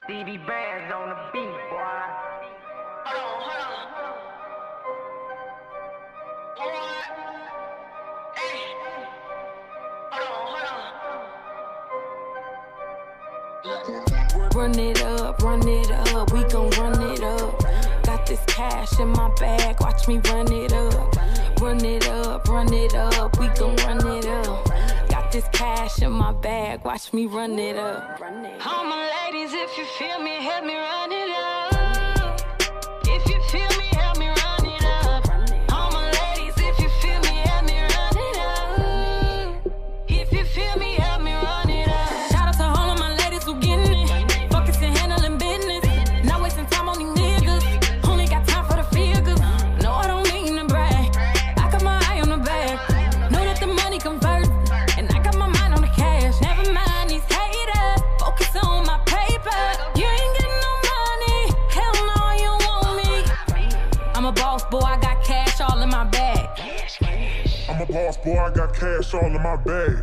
DB bands on the beat, boy. Hold on. What? Hey. Hold on. Run it up, we gon' run it up. Got this cash in my bag, watch me run it up. Run it up, we gon' run it up. Got this cash in my bag, watch me run it up. All my ladies, if you feel me, help me run it up. If you feel me, help me run it up. All my ladies, if you feel me, help me run it up. If you feel me, help me run it up. Shout out to all of my ladies who getting it. Focus and handling business. Not wasting time on these niggas. Only got time for the figures. No, I don't mean to brag. I got my eye on the bag. Know that the money come first. And I got my mind on the cash. Never mind these haters. Focus on my paper. You ain't getting no money. Hell no, you want me. I'm a boss, boy, I got cash all in my bag. I'm a boss, boy, I got cash all in my bag.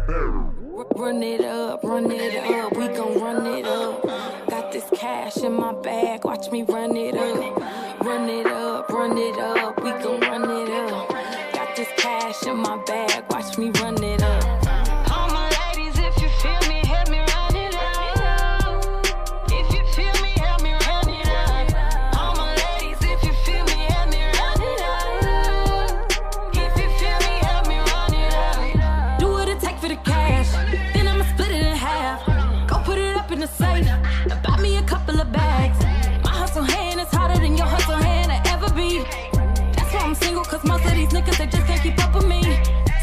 Run it up, we gon' run it up. Got this cash in my bag, watch me run it up. Run it up, we gon' run it up. Got this cash in my bag, watch me run it up. All my ladies, if you feel me, help me run it up. If you feel me, help me run it up. All my ladies, if you feel me, help me run it up. If you feel me, help me run it up. Do what it take for the cash, then I'ma split it in half. Go put it up in the safe, and buy me a couple of bags. My hustle hand is harder than your hustle hand will ever be. That's why I'm single, cause most of these niggas, they just can't keep up with me.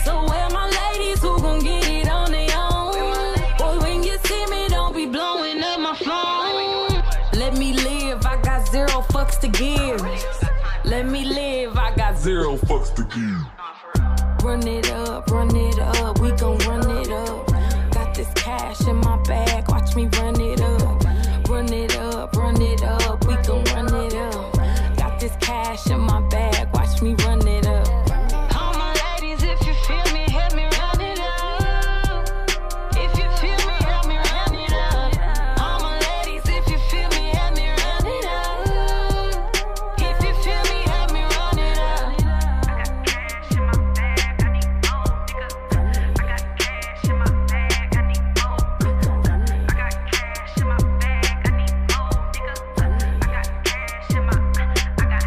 So where my ladies who gon' get it on their own? Boy, when you see me, don't be blowing up my phone. Let me live, I got 0 fucks to give. Let me live, I got 0 fucks to give. Run it up, we gon' run it up. Got this cash in my bag, watch me run it up. Run it up, we gon' run it up. Got this cash in my bag, watch me run it up. All my ladies, if you feel me, help me run it up. If you feel me, help me run it up. All my ladies, if you feel me, help me run it up. If you feel me, help me run it up. I got cash in my bag, I need more, nigga. I got cash in my bag, I need more. I got cash in my bag, I need more, nigga. I got cash in my, I got.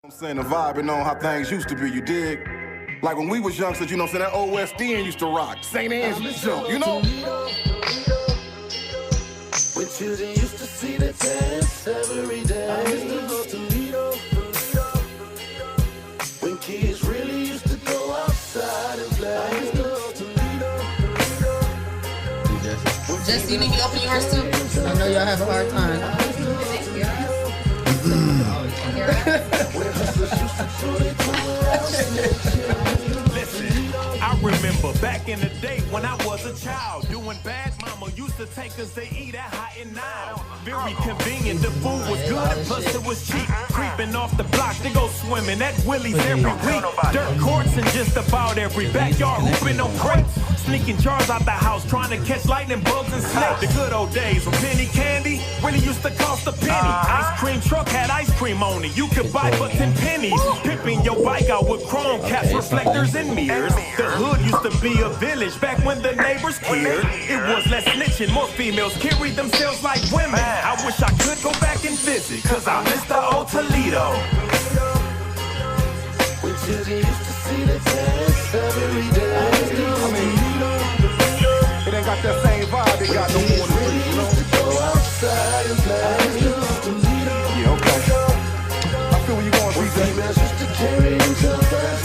I'm saying the vibing on how things used to be, you dig? Like when we was youngsters, you know what I'm saying, that OSDN used to rock. St. Anne's used to jump, you know? When children used to see the test every day. I used to go to Toledo. When kids really used to go outside and play. I used to go to Toledo. Jesse, you need to open yours too? I know y'all have a hard time. I remember back in the day when I was a child, doing bad, mama used to take us to eat at Hot and Now. Very convenient, the food was good and plus it was cheap. Creeping off the block to go swimming at Willie's every week. Dirt courts in just about every backyard, hooping on crates. Sneaking jars out the house, trying to catch lightning bugs and snakes. The good old days when penny candy really used to cost a penny. Ice cream truck had ice cream on it, you could buy for 10 pennies. Pimping your bike out with chrome caps, reflectors and mirrors. The hood used to be a village back when the neighbors cared. It was less snitching, more females carried themselves like women. I wish I could go back and visit, cause I miss the old Toledo. When children used to see the test every day. I mean, it ain't got that same vibe it got no more than three, you know? Go outside and play. Yeah, okay. I feel where you going, CJ.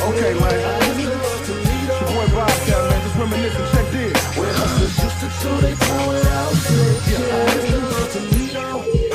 Okay, man. It's your boy Bobcat, man. Just reminiscing. Check this.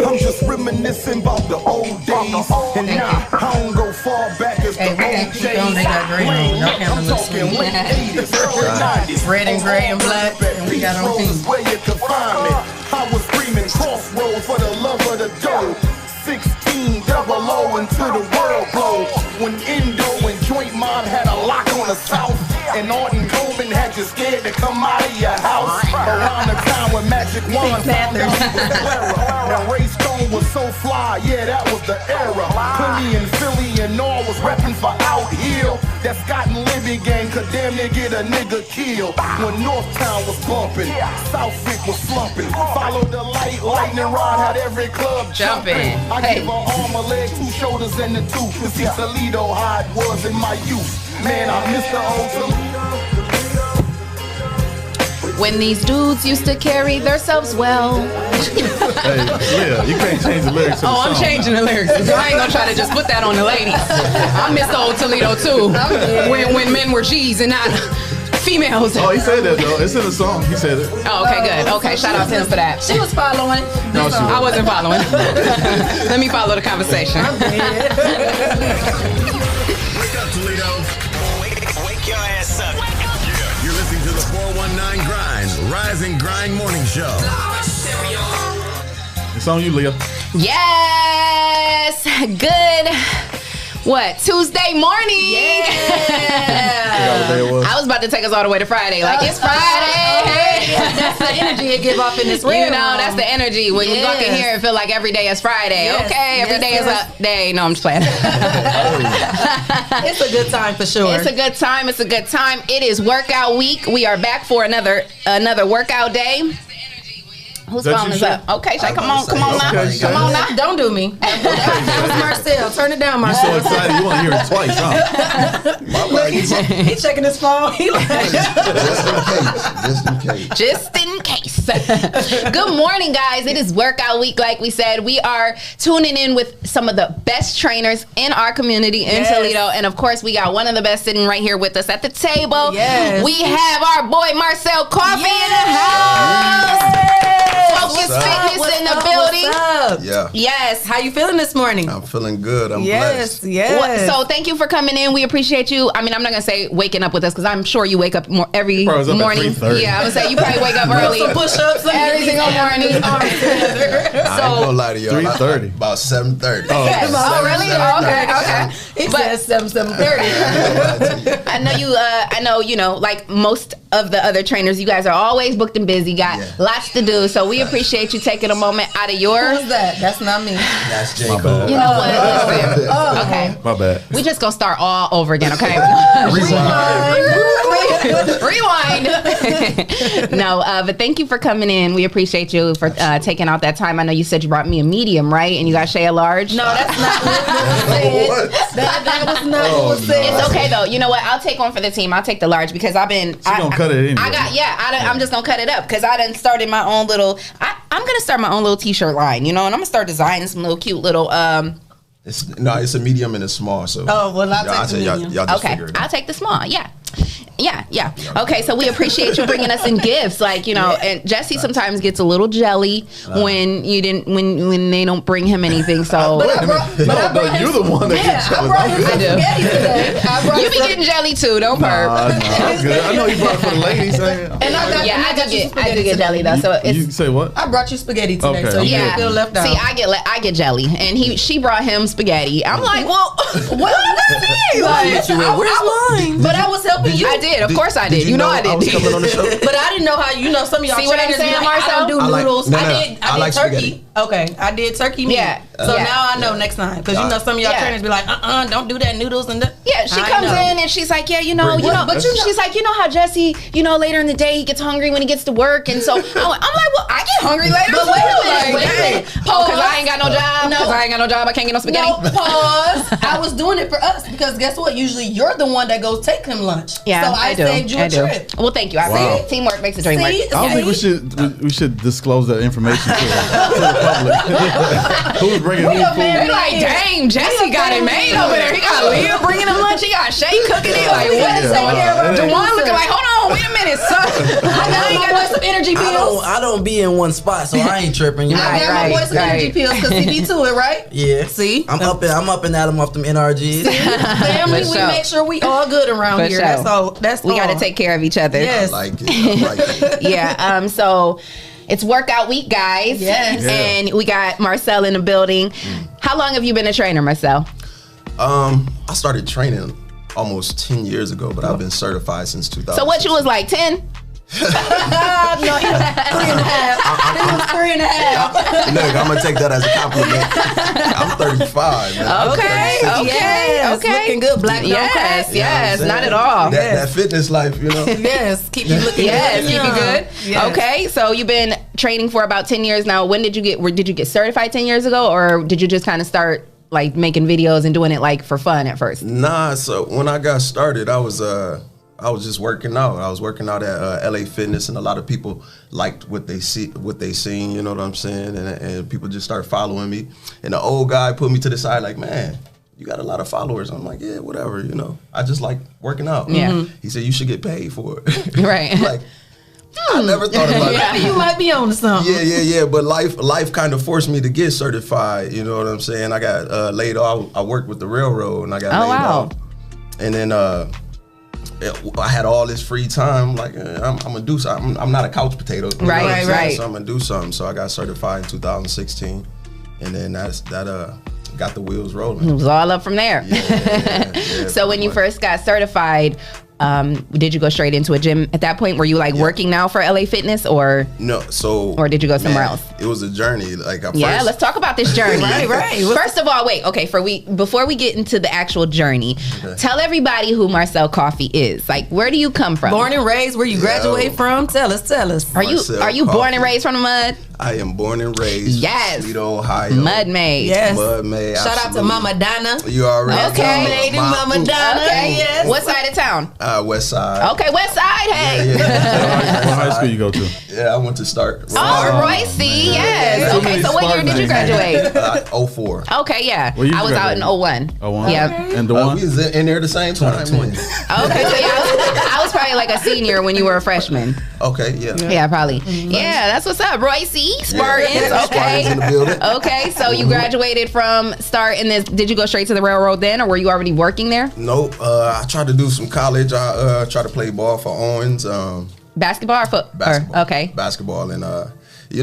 I'm just reminiscing about the old days. And now, I don't go far back as the old days. They got green on. Y'all can't I'm talking late 80s, early 90s. Red and gray and black, and we got on pink. Where you could find me. I was screaming crossroads for the love of the dough. 16 double O until the world blow. When Indo and Joint Mob had a lock on the south, and Arden Coleman had you scared to come out of your house. Around the time when Magic Wand found out he was Clara. Now Ray Stone was so fly, yeah, that was the era. Philly and Philly and all was reppin' for Out Hill. That Scott and Libby gang could damn near get a nigga killed. When Northtown was bumpin', Southwick was slumpin'. Follow the light, lightning rod had every club jumpin'. I give her arm, a leg, two shoulders, and the tooth. To see Toledo how it was in my youth. Man, I miss the old Toledo. When these dudes used to carry themselves well. Hey, yeah, you can't change the lyrics. Oh, I'm changing the lyrics. I ain't gonna try to just put that on the ladies. I miss the old Toledo too. When men were G's and not females. Oh, he said that though. It's in the song. He said it. Oh, okay, good. Okay, shout out to him for that. She was following. No, she I wasn't following. Let me follow the conversation. Wake up, Toledo. Wake your ass up. You're listening to the 419 Grind, Rise and Grind Morning Show. It's on you, Leah. Yes. Good. What? Tuesday morning. Yeah. I was about to take us all the way to Friday. Like, it's Friday. That's the energy it give off in this room. You know, that's the energy. When you walk in here and feel like every day is Friday. Yes. Okay, every day is a day. No, I'm just playing. It's a good time for sure. It's a good time. It's a good time. It is workout week. We are back for another workout day. Whose phone is up? Okay, Shay, come on now. Okay, Come on now. Don't do me. That was Marcel. Turn it down, You Marcel. so excited you want to hear it twice, huh? He checking his phone. He like, Just in case. Good morning, guys. It is workout week, like we said. We are tuning in with some of the best trainers in our community in Toledo. And of course, we got one of the best sitting right here with us at the table. Yes. We have our boy Marcel Coffey in the house. Focus Fitness in the building. What's up? Yeah. Yes. How you feeling this morning? I'm feeling good. I'm blessed. So thank you for coming in. We appreciate you. I mean, I'm not gonna say waking up with us because I'm sure you wake up more every Probably up at morning. 3:30. Yeah, I would say you probably wake up early. Some push-ups every single morning. I ain't gonna lie to y'all. 3:30. About 7:30. Oh, Yes. Oh, really? Okay. He said 7:30. I know you. I know you know. Like most of the other trainers, you guys are always booked and busy. Got lots to do. So we appreciate you taking a moment out of your that? That's not me. That's J. My Cole. bad. You know what? Listen. Oh. Okay. My bad. We just gonna start all over again, okay? Rewind. No, but thank you for coming in. We appreciate you for taking out that time. I know you said you brought me a medium, right? And you got Shay a large. No, that's not what was said. That was not what was said. It's okay though. You know what? I'll take one for the team. I'll take the large because I've been. She gonna cut it anyway. I'm just gonna cut it up because I done started my own little. I'm gonna start my own little t-shirt line, you know, and I'm gonna start designing some little cute little. It's a medium and a small. So Oh, well, I'll take the medium. Y'all just Okay, figure it out. I'll take the small. Yeah. Okay, so we appreciate you bringing us in gifts, like, you know. And Jesse sometimes gets a little jelly when when they don't bring him anything. So Wait a minute. No, you're the one that gets jealous. I'm good. You be getting jelly too, don't perp. Nah, I'm good. I know you brought it for the ladies. And I do get jelly though. So it's You say what? I brought you spaghetti today, Okay, so you okay. didn't feel left out. See, I get jelly, and she brought him spaghetti. I'm like, well, where's mine? But I was helping you. I did, of course I did. You know I did. I was coming on the show. But I didn't know how. Some of y'all See what I'm trainers be saying, like, Marcel? I don't do I like- noodles. no, I no, did I like turkey. spaghetti. Okay, I did turkey meat. Yeah. So Yeah. now I know next time because some of y'all Yeah. trainers be like, don't do that noodles and. Yeah, she I comes know. in and she's like, she's like, you know how Jesse, later in the day he gets hungry when he gets to work, and so I'm like, well, I get hungry later. But too. wait a minute, Like, wait a dang. minute. Oh, because I ain't got no job. No. Because I ain't got no job. I can't get no spaghetti. No, pause. I was doing it for us because guess what? Usually you're the one that goes take him lunch. Yeah, so I do. saved you a trip. Well, thank you. I Wow. see. Teamwork makes the dream work. See? I don't think we should disclose that information to the public. Who's bringing who food? They're like, dang, Jesse got it made over there. He got Leah bringing him lunch. He got Shay cooking it. Like, what is Yeah, that? Dewan looking like, hold on, wait a minute, son. I ain't got some energy pills. I don't be in one spot, so I ain't tripping. You know? I got my boy some energy pills because he be to it, right? Yeah. See? I'm up and at him off them NRGs. Family, For we sure. make sure we all good around For here. sure. That's all. That's We all. got to take care of each other. Yes. I like it. I like it. Yeah. So it's workout week, guys. Yes. Yeah. And we got Marcel in the building. How long have you been a trainer, Marcel? I started training almost 10 years ago, but I've been certified since 2000. So what you was like, 10? No, he was 3.5. He was 3.5. Look, I'm gonna take that as a compliment. I'm 35, man. Okay. Yes, looking good, black don't Yes, crack. yes, You know what not I'm at all. saying? That fitness life, you know. Yes, keep you looking Yes, good. keep you good. Yes. Okay, so you've been training for about 10 years now. When did you get certified 10 years ago, or did you just kind of start like making videos and doing it like for fun at first? Nah, so when I got started, I was just working out. I was working out at LA Fitness, and a lot of people liked what they seen. You know what I'm saying? And people just started following me. And the old guy put me to the side, like, man, you got a lot of followers. I'm like, yeah, whatever. You know, I just like working out. Yeah. He said you should get paid for it. Right. I'm like, I never thought about it. You might be on to something. Yeah. But life kind of forced me to get certified. You know what I'm saying? I got laid off. I worked with the railroad, and I got laid off. And then I had all this free time. Like, I'm gonna do something. I'm not a couch potato. You know what I'm saying? Right. So I'm gonna do something. So I got certified in 2016, and then that got the wheels rolling. It was all up from there. Yeah, So when you first got certified, did you go straight into a gym at that point? Were you like working now for LA Fitness, or No, so or did you go somewhere else? It was a journey. Like Yeah, let's talk about this journey. Right. First of all, wait. Okay, before we get into the actual journey, tell everybody who Marcel Coffey is. Like, where do you come from? Born and raised, where you graduate from? Tell us. Are you Marcel born and Coffey. raised from the mud? I am born and raised. Yes. Toledo, Ohio. Mud made. Yes. Mud made. Shout out to Mama Donna. You already Okay. know. Lady Mama Donna. Okay. Yes. What side of town? West Side. Okay, West Side. Hey. What high school you go to? Yeah, I went to Start. Oh, Royce. Yes. Too Okay, many so what year did you Spartans. graduate? 04. Okay, yeah. Where you I was out in graduated? 01. Oh, one. Yeah. And the We one? was in there the same time. Okay, so yeah, I was probably like a senior when you were a freshman. Okay, yeah. Yeah, probably. Yeah, that's what's up, Royce. Spartans. Yeah, Okay. Spartans in the building. Okay, so you graduated from Start, and did you go straight to the railroad then, or were you already working there? Nope. I tried to do some college. I tried to play ball for Owens. Basketball or football? Basketball. Okay. Basketball, and they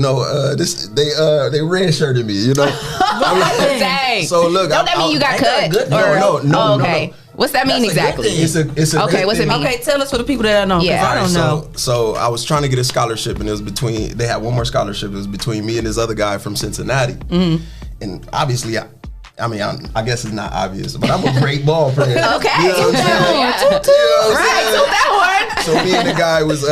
redshirted me. You know. Dang. So look, Don't that mean you got cut? No. Oh, okay. What's that mean exactly? It's a okay. What's it mean? Okay, tell us for the people that don't know. Yeah. I don't know. So I was trying to get a scholarship, and it was between. They had one more scholarship. It was between me and this other guy from Cincinnati. And obviously, I mean, I guess it's not obvious, but I'm a great ball player. Okay. You know what I'm saying? Right. So that one. So me and the guy was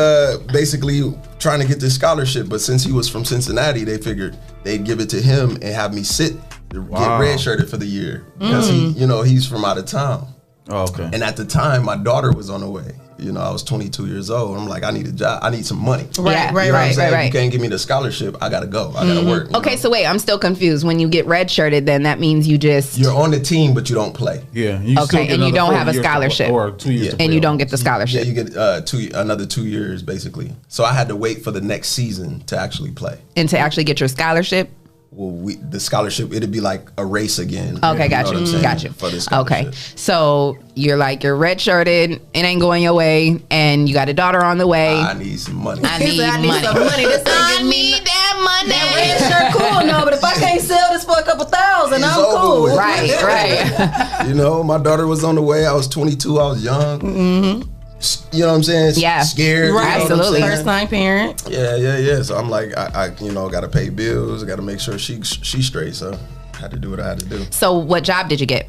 basically trying to get this scholarship, but since he was from Cincinnati, they figured they'd give it to him and have me sit, get redshirted for the year because he's from out of town. Oh, okay. And at the time, my daughter was on the way. I was 22 years old. I'm like, I need a job. I need some money. Right. You can't give me the scholarship. I gotta go. I gotta work. Okay, so wait, I'm still confused. When you get redshirted, then that means you're on the team, but you don't play. Yeah. You okay, and you don't have a scholarship, or 2 years, and you don't get the scholarship. Yeah, you get another 2 years basically. So I had to wait for the next season to actually play and to actually get your scholarship. Well, the scholarship, it'd be like a race again. Okay, got you. For the scholarship. Okay, so you're redshirted, it ain't going your way, and you got a daughter on the way. I need some money. I need some money. I need that money. That red shirt cool, no, but if I can't sell this for a couple thousand, I'm cool. Right. My daughter was on the way. I was 22. I was young. Mm-hmm. You know what I'm saying? Yeah. Scared. Right. Absolutely. First time parent. Yeah. So I'm like, I got to pay bills. I got to make sure she's straight. So I had to do what I had to do. So what job did you get?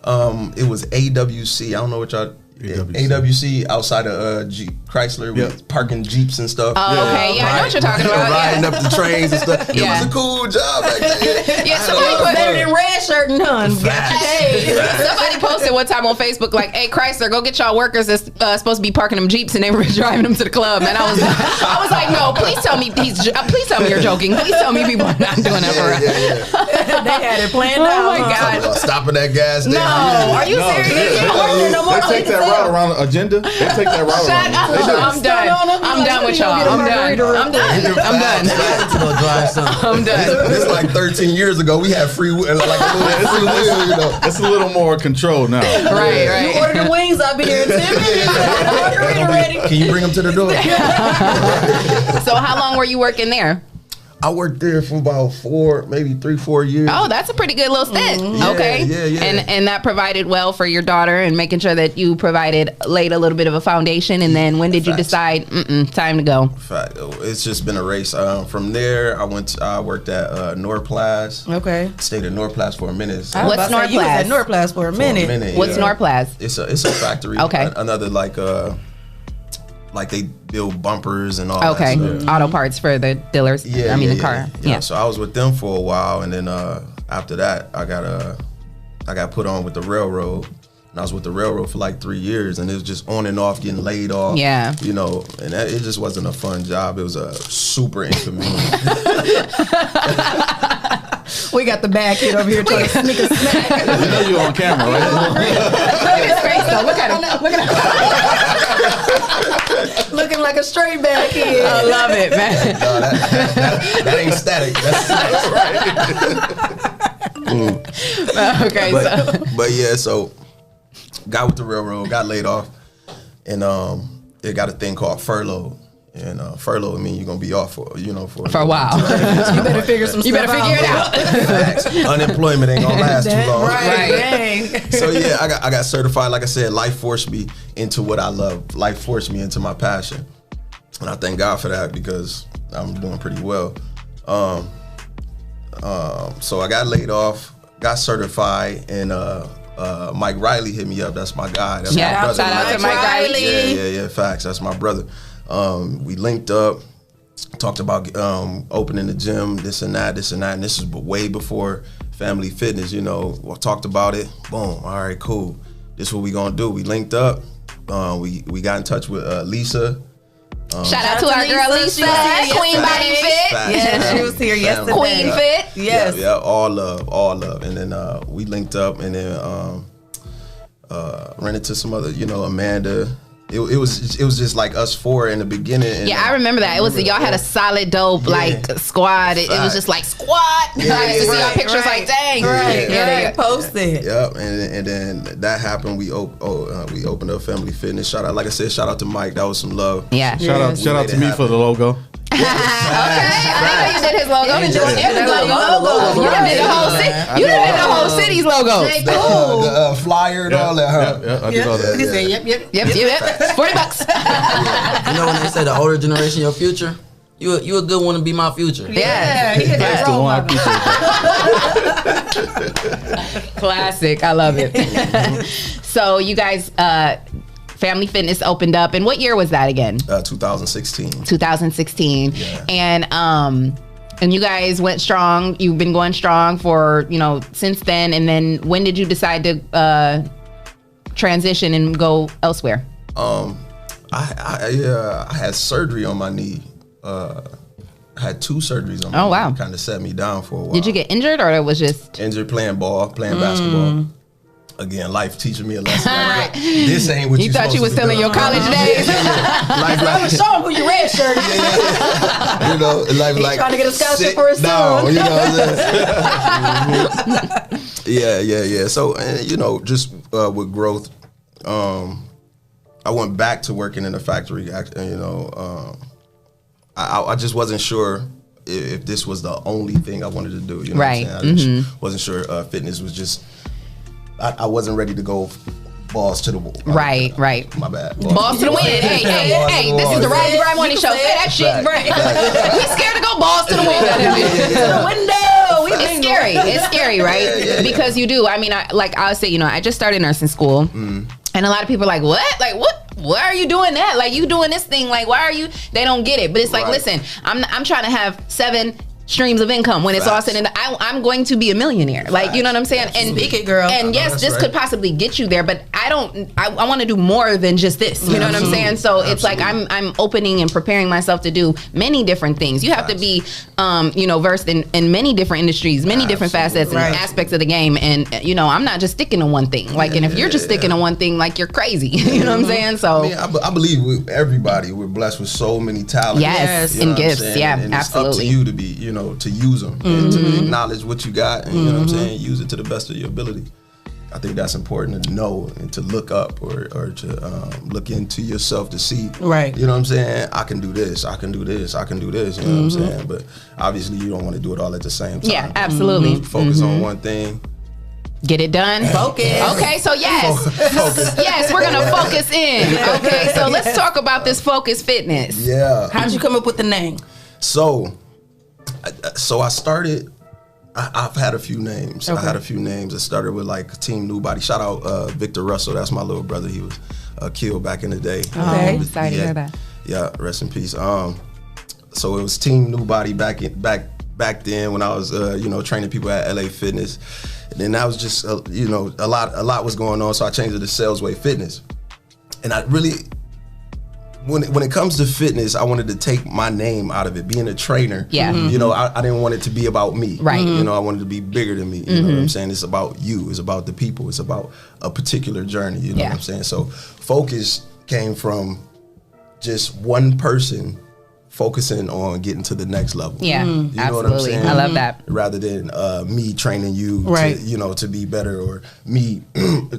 It was AWC. I don't know what y'all. AWC outside of Chrysler with parking Jeeps and stuff. Oh, okay. Yeah, I know what you're talking about. Riding up the trains and stuff. It was a cool job back then. Yeah, somebody put better than red shirt and none. Somebody posted one time on Facebook like, "Hey Chrysler, go get y'all workers that's supposed to be parking them Jeeps and they were driving them to the club." And I was like, "No, please tell me please tell me you're joking. Please tell me people are not doing that for us." They had it planned out. Oh my God! Stopping that gas station. No, are you serious? They take that route around the agenda. They take that route Shut around. up. I'm done. I'm done with y'all. I'm done. I'm done. It's like 13 years ago. We had free will. It's a little more controlled now. Right. You order the wings, I'll be here in 10 minutes. Ready. Can you bring them to the door? So how long were you working there? I worked there for about 4 years. Oh, that's a pretty good little stint. Okay. Yeah. And that provided well for your daughter and making sure that you laid a little bit of a foundation. And then when did you decide, time to go? It's just been a race. From there, I worked at Norplast. Okay. Stayed at Norplast for a minute. So What's Norplast? You was at Norplast for a minute. What's Norplast? It's a factory. Okay. Another like they build bumpers and all that stuff. Okay. Auto parts for the dealers. The car. Yeah. So I was with them for a while, and then after that, I got put on with the railroad. And I was with the railroad for like 3 years, and it was just on and off, getting laid off. Yeah. And it just wasn't a fun job. It was a super inconvenient. We got the bad kid over here trying to sneak a snack. You know you're on camera, right? It's crazy though. Look at him. Look at him. Looking like a straight bad kid. I love it, man. No, that ain't static. That's Okay. But yeah, so got with the railroad, got laid off, and they got a thing called furlough. And furlough means you're gonna be off for a while. You better figure some stuff out. Figure it out. Facts. Unemployment ain't gonna last too long. Right. So yeah, I got certified. Like I said, life forced me into what I love. Life forced me into my passion, and I thank God for that because I'm doing pretty well. So I got laid off, got certified, and Mike Riley hit me up. That's my guy. That's my brother. Shout out to Mike Riley. Yeah. Facts. That's my brother. We linked up, talked about opening the gym, this and that, and this is way before Family Fitness. We talked about it. Boom. All right, cool. This is what we gonna do. We linked up. We got in touch with Lisa. Shout out to our girl Lisa, Queen Body Fit. Yes, she was here yesterday. Queen Fit. Yes. Yeah, all love. And then we linked up, and then ran into some other, Amanda. It was just like us four in the beginning. And, I remember that. It was y'all had a solid dope squad. It was just like squad. I used to see our pictures like dang. Right. Posted. Yep. And then that happened. We opened up Family Fitness. Shout out, like I said, shout out to Mike. That was some love. Yeah. Shout out to me for the logo. Okay, I didn't know you did his logo. He doing everybody's logo. You done did the whole city. You done did the whole city's logo. The flyer and all that. Huh? Yeah, I did all that. He said, yep. Yep. $40. You know when they say the older generation your future? You a good one to be my future. Yeah. That's the one. I appreciate Classic. I love it. So you guys, Family Fitness opened up, and what year was that again? 2016. 2016. Yeah. And you guys went strong. You've been going strong for, since then. And then when did you decide to transition and go elsewhere? I had surgery on my knee. I had 2 surgeries on my knee. Oh, wow. Kind of set me down for a while. Did you get injured, or it was just injured playing basketball? Again, life teaching me a lesson. Like, this ain't what you thought you was still in your college days. Like, show him who your red shirt is. You know, like trying to get a scholarship for his son. You know what I'm saying? Yeah. So, just with growth, I went back to working in a factory. I just wasn't sure if this was the only thing I wanted to do. You know right. what I'm saying? I just wasn't sure fitness was just. I wasn't ready to go balls to the wall. Right. My bad. Balls to the wind. Hey, this is the Rise and Grind Morning Show. Say that shit. Right. We scared to go balls to the wind. To the window. It's scary. It's scary, right? Because you do. I mean, I would say, I just started nursing school. And a lot of people are like, what? Like, what? Why are you doing that? Like, you doing this thing. Like, why are you? They don't get it. But it's like, listen, I'm trying to have 7 streams of income when it's all said and done. I'm going to be a millionaire. Like, you know what I'm saying? And speak it, girl. And yes, this could possibly get you there, but I want to do more than just this. You know what I'm saying? So it's like I'm opening and preparing myself to do many different things. You have to be versed in many different industries, many different facets and aspects of the game. And I'm not just sticking to one thing. Like, and if you're just sticking to one thing, like, you're crazy. You know what I'm saying? So I believe we're blessed with so many talents. Yes, and gifts. Yeah, and absolutely. It's up to you to be, to use them and to acknowledge what you got, and you know what I'm saying, use it to the best of your ability. I think that's important to know and to look up or to look into yourself to see. Right. You know what I'm saying? I can do this. I can do this. I can do this. You know what I'm saying? But obviously, you don't want to do it all at the same time. Yeah, absolutely. Focus on one thing. Get it done. Focus. Okay, so yes, we're gonna focus in. Okay, so let's talk about this Focus Fitness. Yeah. How'd you come up with the name? So I started. I've had a few names. Okay. I had a few names. I started with like Team New Body. Shout out Victor Russell. That's my little brother. He was killed back in the day. Okay. Sorry to hear that. Yeah, rest in peace. So it was Team New Body back then when I was training people at LA Fitness. And then that was just a lot was going on. So I changed it to Salesway Fitness. And I really, when it comes to fitness, I wanted to take my name out of it. Being a trainer, I didn't want it to be about me. Right. I wanted to be bigger than me. You know what I'm saying? It's about you. It's about the people. It's about a particular journey. You know what I'm saying? So focus came from just one person focusing on getting to the next level. Yeah, you know absolutely. What I'm saying? I love that. Rather than me training you to be better, or me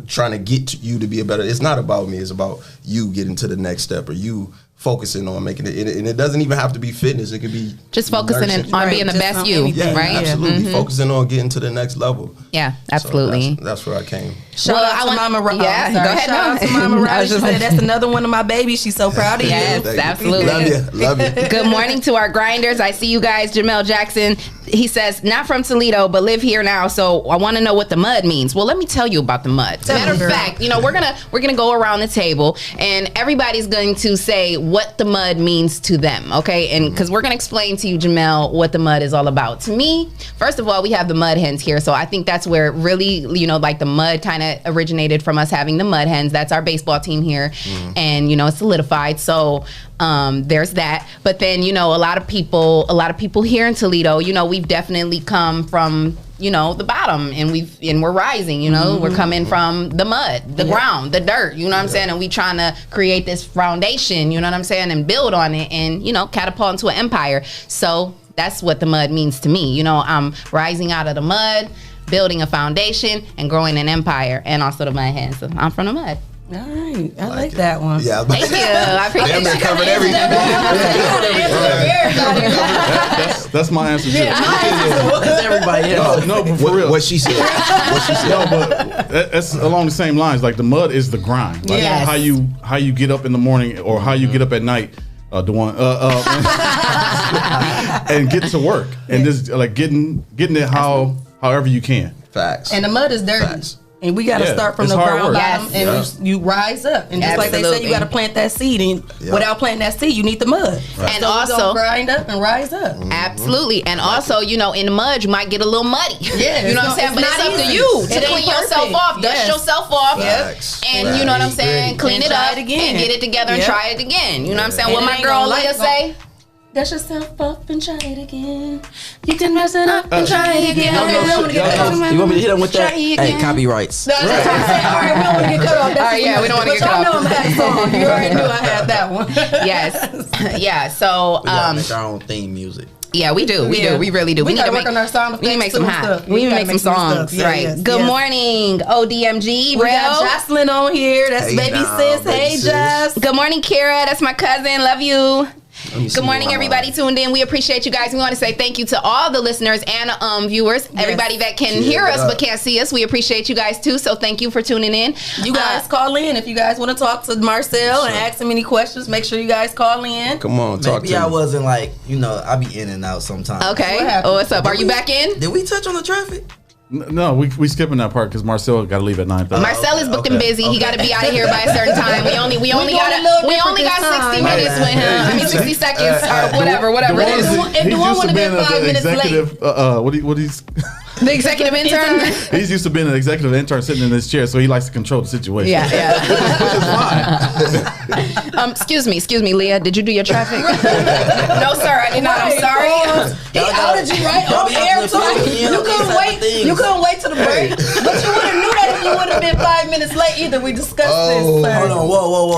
trying to get you to be a better. It's not about me. It's about you getting to the next step, or you focusing on making it. And it doesn't even have to be fitness. It could be just focusing on being the best you. Yeah, right? Absolutely. Focusing on getting to the next level. Yeah, absolutely. So that's where I came. Shout out to Mama Rose. Yeah, go ahead. Shout out to Mama Rose. She said that's another one of my babies. She's so proud of you. Yes, absolutely. Love you. Good morning to our grinders. I see you guys. Jamel Jackson. He says, not from Toledo, but live here now. So I want to know what the mud means. Well, let me tell you about the mud. Matter of fact, we're gonna go around the table, and everybody's going to say what the mud means to them. Okay, and because we're gonna explain to you, Jamel, what the mud is all about. To me, first of all, we have the mud hens here, so I think that's where really, like the mud kind of originated from us having the mud hens. That's our baseball team here, and it's solidified. So there's that. But then a lot of people here in Toledo, we've definitely come from the bottom, and we're rising. We're coming from the mud, the ground, the dirt. You know what I'm saying? And we trying to create this foundation. You know what I'm saying? And build on it, and catapult into an empire. So that's what the mud means to me. I'm rising out of the mud, building a foundation, and growing an empire, and also the mud hens. So I'm from the mud. All right, I like that one. Yeah, thank you. I appreciate that. Covered everything. That's my answer. Too. That's everybody else. No, but for real. What she said. What she said. No, but that's along the same lines. Like the mud is the grind. Like Yes. how you get up in the morning or how you get up at night. And get to work and just like getting it however you can. Facts. And the mud is dirty. Facts. And we got to start from it's the hard ground work. bottom, and you rise up. And just like they say, you got to plant that seed. And without planting that seed, you need the mud. Right. And so also grind up and rise up. Absolutely. And also, you know, in the mud, you might get a little muddy. Yeah, you know what I'm saying? But it's up to you to clean yourself off, dust yourself off, and you know what I'm saying? Clean it up and get it together and try it again. You know what I'm saying? What my girl Leah say? Dust yourself up and try it again. You can mess it up and try it again. You want me to hit him with that? Hey, copyrights. No, that's what I'm saying. All right, we don't want to get cut off. All right, yeah, we don't want to get cut off. But y'all know I'm that song. You already knew I had that one. Yes. Yeah, so. We gotta make our own theme music. Yeah, we do. We do. We really do. We gotta work on our sound effects. We need to make some stuff. We need to make some songs. Right. Good morning, ODMG. We got Jocelyn on here. That's baby sis. Hey, Joss. Good morning, Kira. That's my cousin. Love you. Good morning, everybody tuned in. We appreciate you guys. We want to say thank you to all the listeners and viewers, everybody that can hear us but can't see us. We appreciate you guys too. So thank you for tuning in. You guys call in if you guys want to talk to Marcel and ask him any questions. Make sure you guys call in. Come on, talk Maybe to I me. wasn't like, you know, I be in and out sometimes. Okay. What's up? Are you back in? Did we touch on the traffic? No, we skipping that part because Marcel got to leave at 9:30. Marcel is booked and busy. He got to be out of here by a certain time. We only got 60 minutes with him. I mean 60 seconds or whatever it is. If the one would have been 5 minutes late. What he's the executive intern. He's used to being an executive intern sitting in his chair, so he likes to control the situation. Yeah. Which is fine. Excuse me, Leah. Did you do your traffic? No, sir, I did not. I'm sorry. He outed you right on air too. You couldn't wait. You couldn't wait till the break. But you would have knew that if you would have been 5 minutes late either. We discussed this. Hold on, whoa.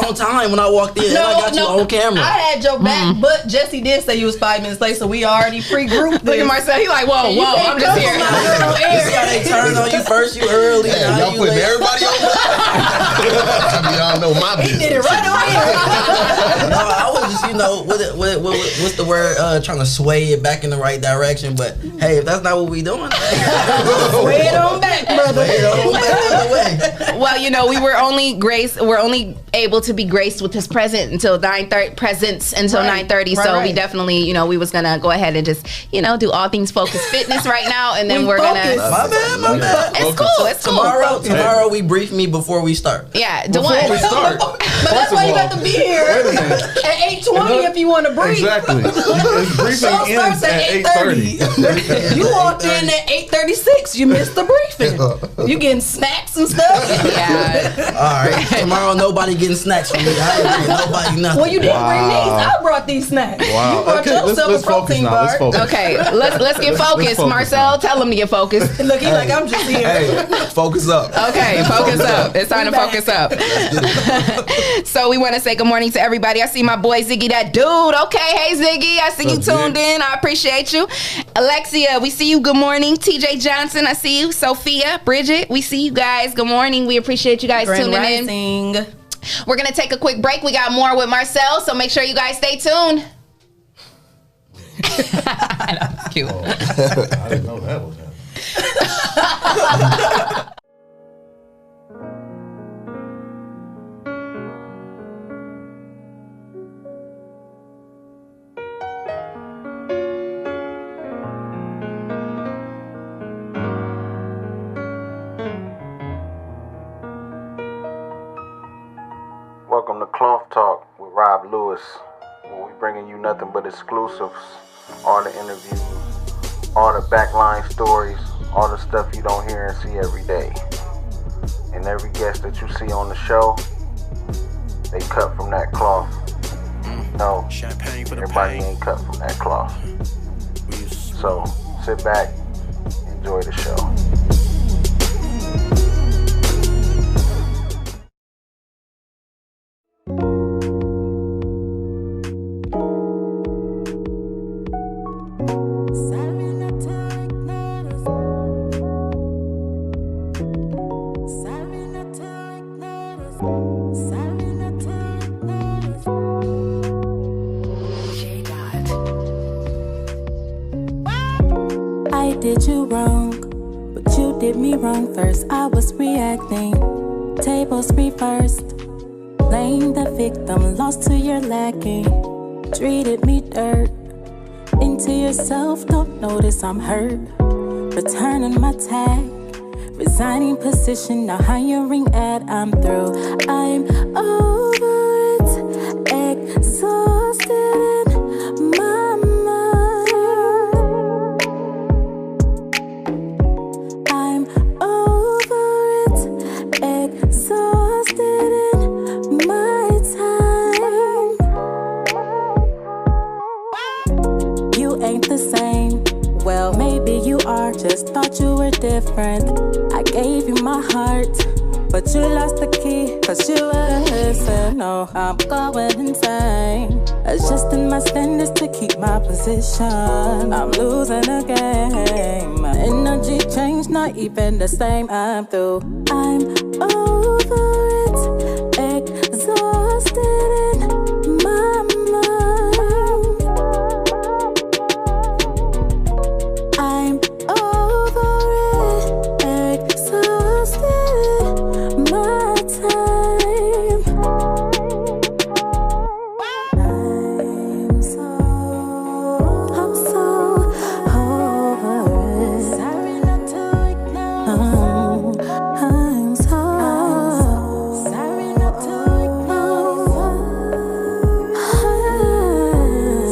On time when I walked in, and I got you on camera. I had your back, but Jesse did say you was 5 minutes late, so we already pre-grouped this. Look at Marcel. He like, whoa, I'm just here. You see how they turn on you first, you early. Hey, y'all putting everybody on y'all know my business. He did it right away. No, I was just, you know, what's the word? Trying to sway it back in the right direction. But hey, if that's not what we doing, sway it on back, brother. Sway it on back the other way. Well, you know, we're only able to be graced with his presence until 9:30. So we definitely, you know, we was gonna go ahead and just, you know, do all things focus fitness right now, and then we're gonna. My bad. It's cool. It's cool. Tomorrow we brief me before we start. Yeah, Before we start. But that's why you got to be here at 8:20 if you want to brief. Exactly. It's briefing ends at 8:30. You walked in at 8:36. You missed the briefing. You getting snacks and stuff. Yeah. All right. Tomorrow nobody getting snacks from me. I ain't bringing nobody nothing. Well, you didn't bring these. I brought these snacks. Wow. You brought yourself a protein bar. Okay, let's get focused. Marcel, tell him to get focused. Look, he's like, I'm just here. Hey, focus up. Okay, focus up. It's time to focus up. So we want to say good morning to everybody. I see my boy Ziggy, that dude. Okay, hey Ziggy, I see you tuned in. I appreciate you. Alexia, we see you. Good morning. TJ Johnson, I see you. Sophia, Bridget, we see you guys. Good morning. We appreciate you guys tuning in. We're gonna take a quick break. We got more with Marcel, so make sure you guys stay tuned. That's cute. I didn't know that was happening. Welcome to Cloth Talk with Rob Lewis, where we bringing you nothing but exclusives, all the interviews, all the backline stories, all the stuff you don't hear and see every day. And every guest that you see on the show, they cut from that cloth. No, everybody ain't cut from that cloth. So sit back, enjoy the show. did you wrong, but you did me wrong first. I was reacting, tables reversed. Blame the victim, lost to your lacking. Treated me dirt, into yourself, don't notice I'm hurt. Returning my tag, resigning position, now hiring ad, I'm through. I'm over it, exhausted in my mind. I'm over it, exhausted in my time. You ain't the same. Well, maybe you are, just thought you were different. I gave you my heart, but you lost the key, cause you wouldn't listen. No, I'm going insane. Adjusting my standards to keep my position. I'm losing the game. My energy changed, not even the same. I'm through. I'm over it, exhausted in my mind. I'm over it, exhausted my time. I'm so over it. Sorry not to ignore. I'm so sorry not to ignore.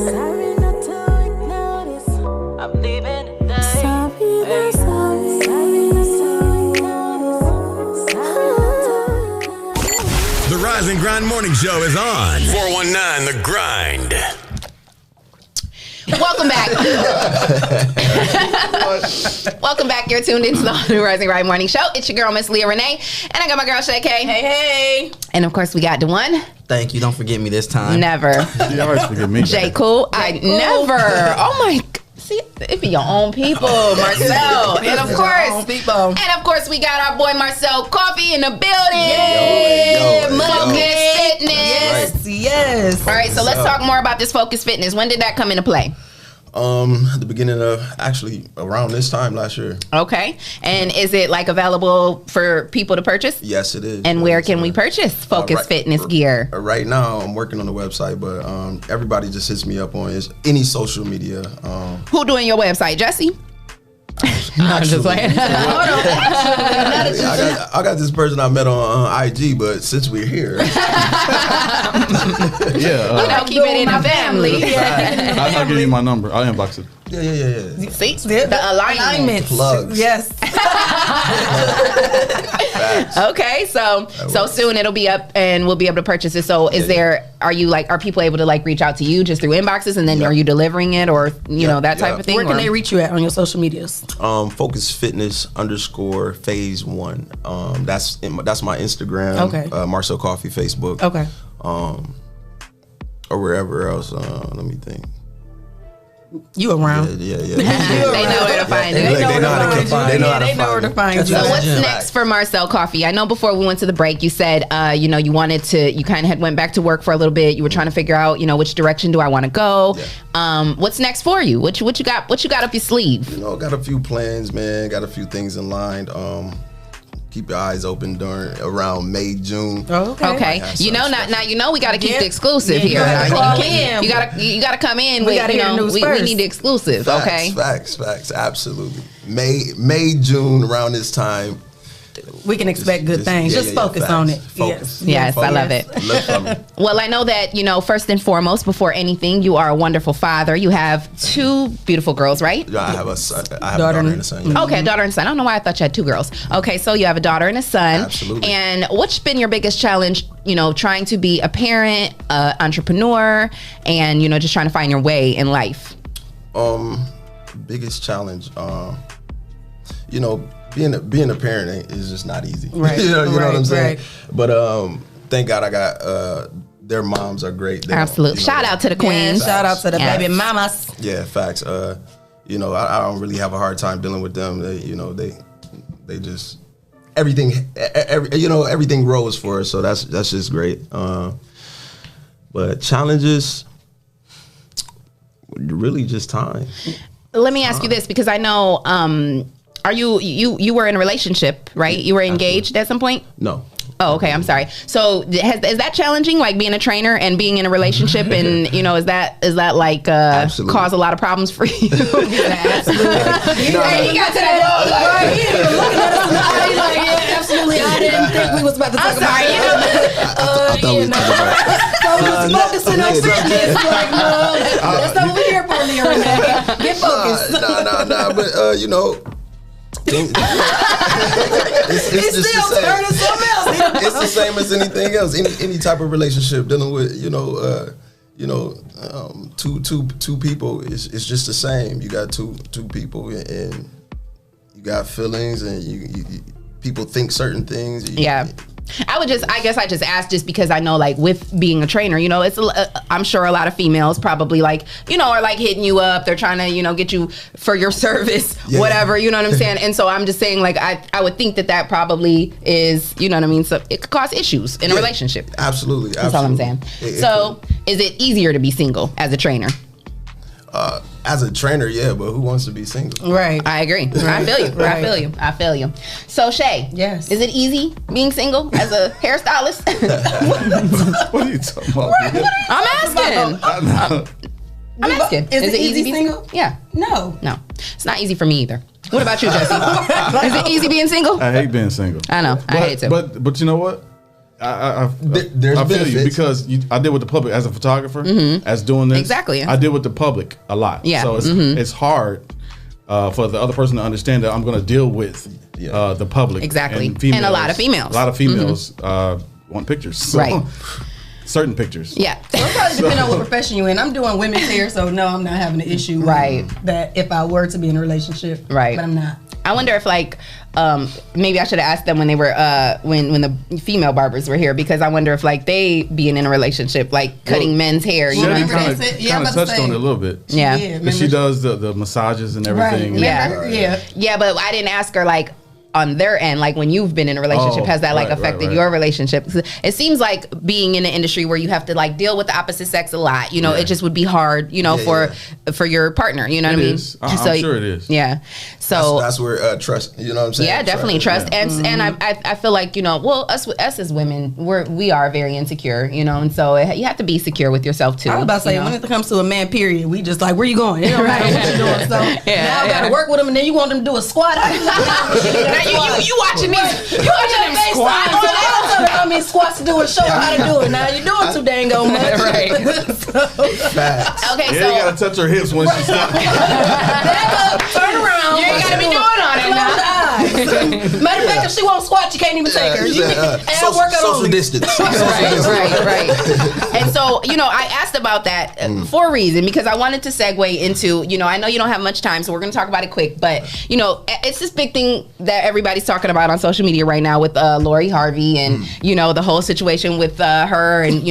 Sorry not to ignore this. I'm leaving today. Sorry, sorry, sorry not to ignore this. The Rise and Grind Morning Show is on 419 The Grind. Welcome back. Welcome back. You're tuned into the Rise and Grind Morning Show. It's your girl, Miss Leah Renee. And I got my girl, Shay K. Hey, hey. And of course, we got the one. Thank you. Don't forget me this time. Never. You always forget me. J. Cool. Never. Oh my God. See, it be your own people, Marcel. And of course, we got our boy Marcel Coffey in the building. Focus Fitness. Yes. All right, so let's talk more about this Focus Fitness. When did that come into play? The beginning of actually around this time last year. Okay. And is it like available for people to purchase? Yes, it is. And where can we purchase Focus Fitness gear? Right now, I'm working on the website, but everybody just hits me up on any social media. Who doing your website, Jesse? No, I'm just playing. I got this person I met on IG, but since we're here, keep it in the family. I'll give you my number. I'll inbox it. Yeah. See, the alignment. Plugs. Yes. Okay, so soon it'll be up and we'll be able to purchase it. So are people able to like reach out to you just through inboxes and then are you delivering it or that type of thing? Where can they reach you at on your social medias? Focus Fitness _phase 1. That's my Instagram. Okay. Marcel Coffey Facebook. Okay. Or wherever else. Let me think. You around? Yeah. They know where to find you. They know where to find you. So what's next for Marcel Coffey? I know before we went to the break, you said you kind of had went back to work for a little bit. You were trying to figure out which direction do I want to go. Yeah. What's next for you? What you got up your sleeve? Got a few plans, man. Got a few things in line. Keep your eyes open around May, June. Oh, okay. We got to keep the exclusive here. You got to come in. We need the exclusive. Facts. Absolutely. May, June, around this time. We can expect good things. Just focus on it. Yes, I love it. Well, I know that, first and foremost, before anything, you are a wonderful father. You have 2 beautiful girls, right? Yeah, I have a son. I have a daughter and a son. Yeah. Okay, daughter and son. I don't know why I thought you had 2 girls. Okay, so you have a daughter and a son. Absolutely. And what's been your biggest challenge, trying to be a parent, entrepreneur, and, just trying to find your way in life? Biggest challenge, being a parent is just not easy. Right. you know what I'm saying? Right. But thank God I got their moms are great. Absolutely. Shout out to the queens. Shout out to the baby mamas. Yeah, facts. I don't really have a hard time dealing with them. They just everything rolls for us. So that's just great. But challenges, really just time. let me ask you this, because I know, are you were in a relationship, right? You were engaged at some point? No. Oh, okay. I'm sorry. So is that challenging, like being a trainer and being in a relationship, and is that like cause a lot of problems for you? Absolutely. He got to that wall, like, he ain't even looking at us in the eye, like, yeah, absolutely. I didn't think we was about to talk about it. I thought we were talking about. So we was focusing on fitness, like, no, that's not what we're here for, Leon. Get focused. Nah, but it's just the same. It's the same as anything else. Any type of relationship dealing with two people. It's just the same. You got two people, and you got feelings, and you people think certain things. Yeah. I guess I just asked just because I know, like, with being a trainer, it's I'm sure a lot of females probably, like, are like hitting you up. They're trying to, get you for your service, whatever, you know what I'm saying? And so I'm just saying, like, I would think that probably is, you know what I mean? So it could cause issues in a relationship. Absolutely. That's all I'm saying. So is it easier to be single as a trainer? As a trainer, yeah, but who wants to be single? Right. I agree. I feel you. Right. I feel you. So, Shay. Yes. Is it easy being single as a hairstylist? What are you talking about? I'm asking. Is it easy being single? Yeah. No. It's not easy for me either. What about you, Jesse? Is it easy being single? I hate being single. I know. I hate to. But you know what? There's I feel benefits. you because I did with the public as a photographer, as doing this. Exactly. I did with the public a lot. Yeah. So it's hard for the other person to understand that I'm going to deal with the public. Exactly. And females. And a lot of females. A lot of females want pictures. So, right. Certain pictures. Yeah. Well, it probably depends on what profession you're in. I'm doing women's hair, so no, I'm not having an issue. Right. That if I were to be in a relationship. Right. But I'm not. I wonder if, like, maybe I should have asked them when they were when the female barbers were here, because I wonder if, like, they being in a relationship, like cutting men's hair. You know, kind of touched on it a little bit. Yeah. Because she does the massages and everything. Right. Yeah, but I didn't ask her, like, on their end, like, when you've been in a relationship, has that, like, affected your relationship? It seems like being in an industry where you have to, like, deal with the opposite sex a lot, it just would be hard, for your partner, you know what I mean? I'm sure it is. Yeah. So that's where trust, you know what I'm saying? Yeah, definitely trust. And I feel like, us as women, we are very insecure, and so you have to be secure with yourself too. I was about to say, when it comes to a man, period, we just like, where you going? It don't matter what you doing. So now I gotta work with him, and then you want them to do a squat. You watching me? You watching them squats? I mean, squats to do it. Show her how to do it. Now you're doing too dang much. Right. Facts. Okay, Yeah, so you gotta touch her hips when she's Back up, turn around. you ain't gotta be doing on it now. Matter of fact, if she won't squat, you can't even take her. Social distance. Right. And so, I asked about that for a reason, because I wanted to segue into, I know you don't have much time, so we're going to talk about it quick, but, it's this big thing that everybody's talking about on social media right now with Lori Harvey and, the whole situation with her and,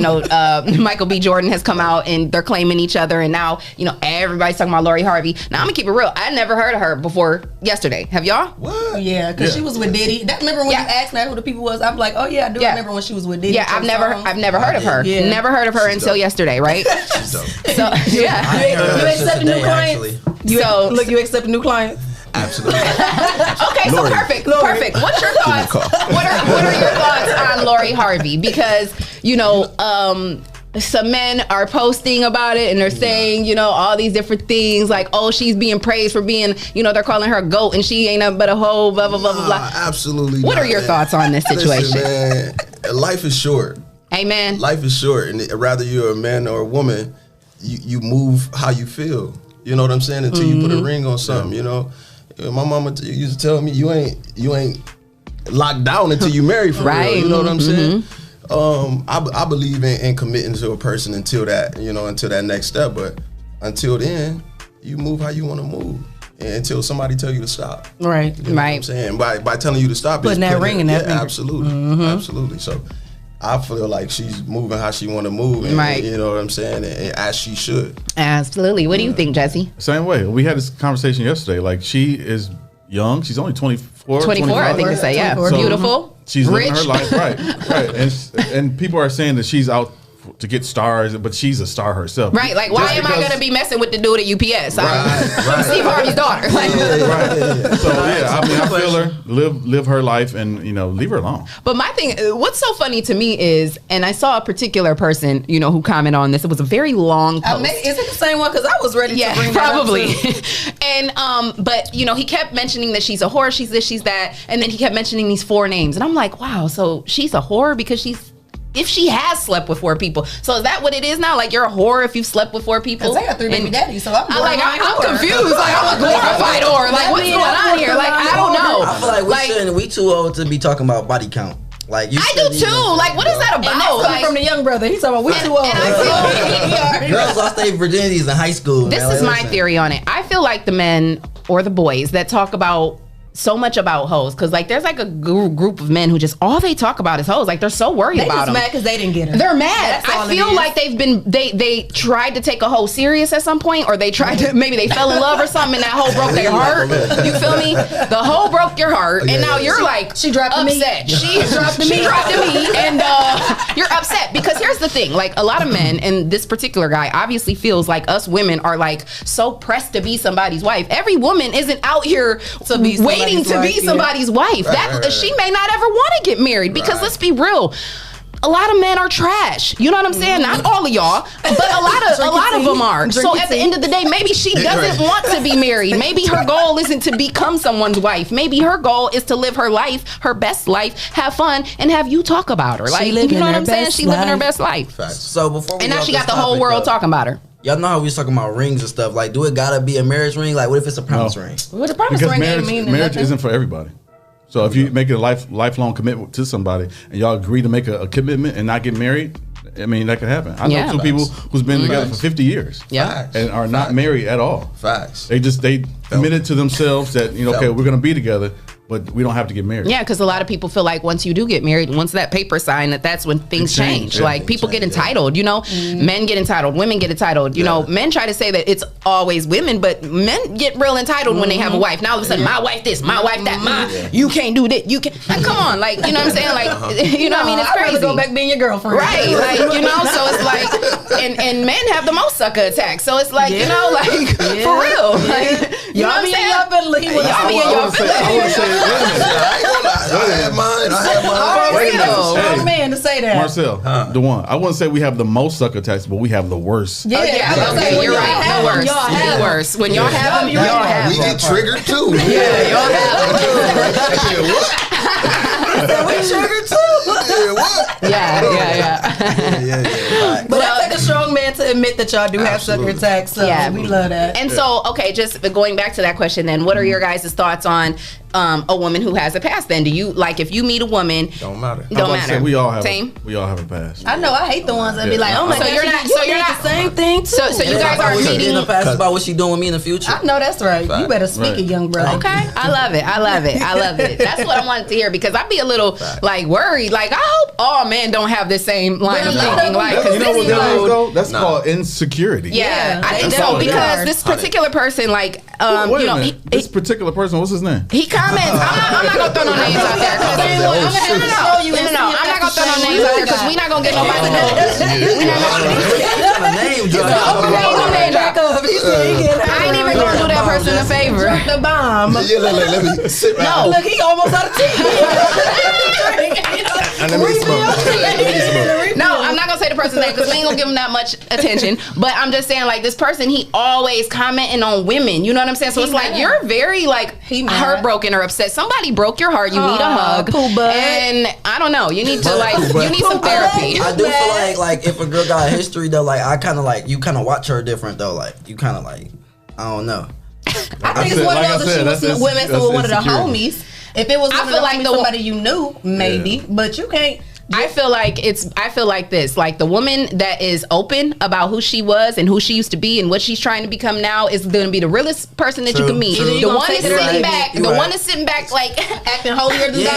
Michael B. Jordan has come out and they're claiming each other, and now, everybody's talking about Lori Harvey. Now, I'm going to keep it real. I never heard of her before yesterday. Have y'all? What? Yeah, because she was with Diddy. Remember when you asked me who the people was? I'm like, oh yeah, I do remember when she was with Diddy. Yeah, I've never heard of her. Yeah. Never heard of her until yesterday, right? She's dope. So yeah, you accept a new client. You accept a new client. Absolutely. Okay, so perfect. What's your thoughts? What are your thoughts on Lori Harvey? Because some men are posting about it and they're saying, all these different things like, oh, she's being praised for being, they're calling her a goat and she ain't nothing but a hoe, blah, blah, blah, blah, blah. Absolutely. What are your thoughts on this situation? Listen, man, life is short. Amen. Life is short, and rather you're a man or a woman, you move how you feel. You know what I'm saying? Until you put a ring on something, My mama used to tell me you ain't locked down until you marry for real. You know what I'm saying? I believe in committing to a person until that next step. But until then, you move how you want to move, and until somebody tell you to stop. Right, you know what I'm saying? By telling you to stop, putting that ring in that finger. Absolutely. So I feel like she's moving how she want to move, and, you know what I'm saying, and as she should. Absolutely. What do you think, Jesse? Same way. We had this conversation yesterday. Like, she is young. She's only 24. 24, I think they say. Yeah, so beautiful. She's rich. living her life, right? And people are saying that she's out to get stars, but she's a star herself. Right, like why am I gonna be messing with the dude at UPS? I'm Steve Harvey's daughter. Like, So yeah, I mean, I feel her live her life, and leave her alone. But my thing, what's so funny to me is, and I saw a particular person, who commented on this. It was a very long post. Is it the same one? Because I was ready to bring probably. that up too. And but he kept mentioning that she's a whore, she's this, she's that, and then he kept mentioning these 4 names, and I'm like, wow, so she's a whore because if she has slept with 4 people. So is that what it is now? Like you're a whore if you've slept with 4 people? Because I got 3 baby daddies, so I'm confused. Like I'm a glorified whore. Like what's going on here? Like I don't know. I feel like we too old to be talking about body count. Like I do too. Like what is that about? And that's coming from the young brother. He's talking about we too old. And I feel girls lost their virginities in high school. This is my theory on it. I feel like the men or the boys that talk about so much about hoes, because like there's like a group of men who just all they talk about is hoes. Like they're so worried about them. They just mad because they didn't get her. They're mad. I feel like they tried to take a hoe serious at some point, or they tried to maybe they fell in love or something, and that hoe broke their heart. You feel me? The hoe broke your heart, and now you're like she dropped upset. Me. She dropped me, and you're upset because here's the thing: like a lot of men, and this particular guy obviously feels like us women are like so pressed to be somebody's wife. Every woman isn't out here waiting to be somebody's wife. She may not ever want to get married because let's be real. A lot of men are trash. You know what I'm saying? Not all of y'all, but a lot of them are. So at the end of the day, maybe she doesn't want to be married. Maybe her goal isn't to become someone's wife. Maybe her goal is to live her life, her best life, have fun, and have you talk about her. Like, you know what I'm saying? She living her best life. So before we now she got the whole world talking about her. Y'all know how we was talking about rings and stuff. Like, do it gotta be a marriage ring? Like, what if it's a promise ring? Well, the promise Because ring ain't mean marriage isn't for everybody. So if you make it a lifelong commitment to somebody, and y'all agree to make a commitment and not get married, I mean that could happen. I know 2 people who's been together for 50 years, and are not married at all. Facts. They committed to themselves that okay, we're gonna be together, but we don't have to get married. Yeah, because a lot of people feel like once you do get married, once that paper signed, that's when things change. Yeah. Like people get entitled, men get entitled, women get entitled. You know, men try to say that it's always women, but men get real entitled when they have a wife. Now all of a sudden, my wife this, my wife that, you can't do this, you can't. Like, come on, like you know what I'm saying? Like you know what I mean? It's crazy. I'd rather go back being your girlfriend, right? Like so it's like, and men have the most sucker attacks. So it's like for real, like y'all be in your feelings. Y'all be in your feelings. I had mine. Wait a strong man to say that. Marcel, the one. I wouldn't say we have the most sucker attacks, but we have the worst. Yeah, okay, you're right. The worst. The worst. When y'all have them, y'all have we get triggered too. Yeah, y'all have them. What? We triggered too. What? Yeah. But that take a strong man to admit that y'all do have sucker attacks. So we love that. And so, okay, just going back to that question then, what are your guys' thoughts on a woman who has a past? Then do you like if you meet a woman? Don't matter. Don't matter. We all have. Same. We all have a past. I know. I hate the ones that be like, oh my so God, you're not. So you're not the same thing too. So you guys are meeting. About what she doing with me in the future. I know that's right. You better speak it, young brother. Okay, I love it. That's what I wanted to hear because I'd be a little like worried. Like I hope all men don't have the same line of thinking. Like, you know what that is though? That's called insecurity. Yeah, I think so because this particular person, like, wait a minute. This particular person, what's his name? He comments. I'm not gonna throw no names out there. No, I'm not gonna throw no names out there because we're not gonna get nobody to know. We're not gonna name drop. I ain't even gonna do that person a favor. Drop the bomb. Let me sit back. No, look, he almost out of tea. No, I'm not gonna say the person's name because we ain't gonna give him that much attention. But I'm just saying, like, this person, he always commenting on women. You know what I'm saying? So it's like you're very like heartbroken or upset. Somebody broke your heart. You need a hug. And I don't know. You need to you need some therapy. I do feel like if a girl got a history though, like I kind of like you kind of watch her different though. Like you kind of like I don't know. I think it's one of those that she was messing with one of the homies. If it was one of the homies, somebody you knew, maybe, but you can't. I feel like this, like the woman that is open about who she was and who she used to be and what she's trying to become now is going to be the realest person that you can meet. The one that's sitting back, one that's sitting back like acting holier than thou.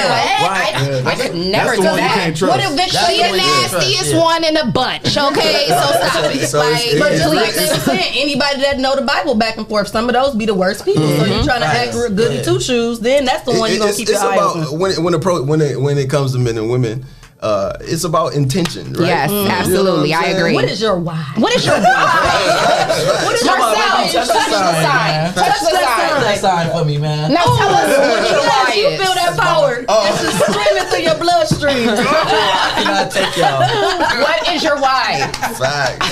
I could never do that. What if she the nastiest one in a bunch? Okay, so stop it. But just like they were saying, anybody that know the Bible back and forth, some of those be the worst people. So you're trying to act goody two shoes, then that's the one you're gonna keep your eye on. When it comes to men and women. it's about intention, right? Yes, absolutely. I agree. What is your why? What is your why? What is your Touch the sign. Touch the sign for me, man. Now tell us what your why You is. feel that power. It's just streaming through your bloodstream. I cannot take y'all. What is your why? Fact.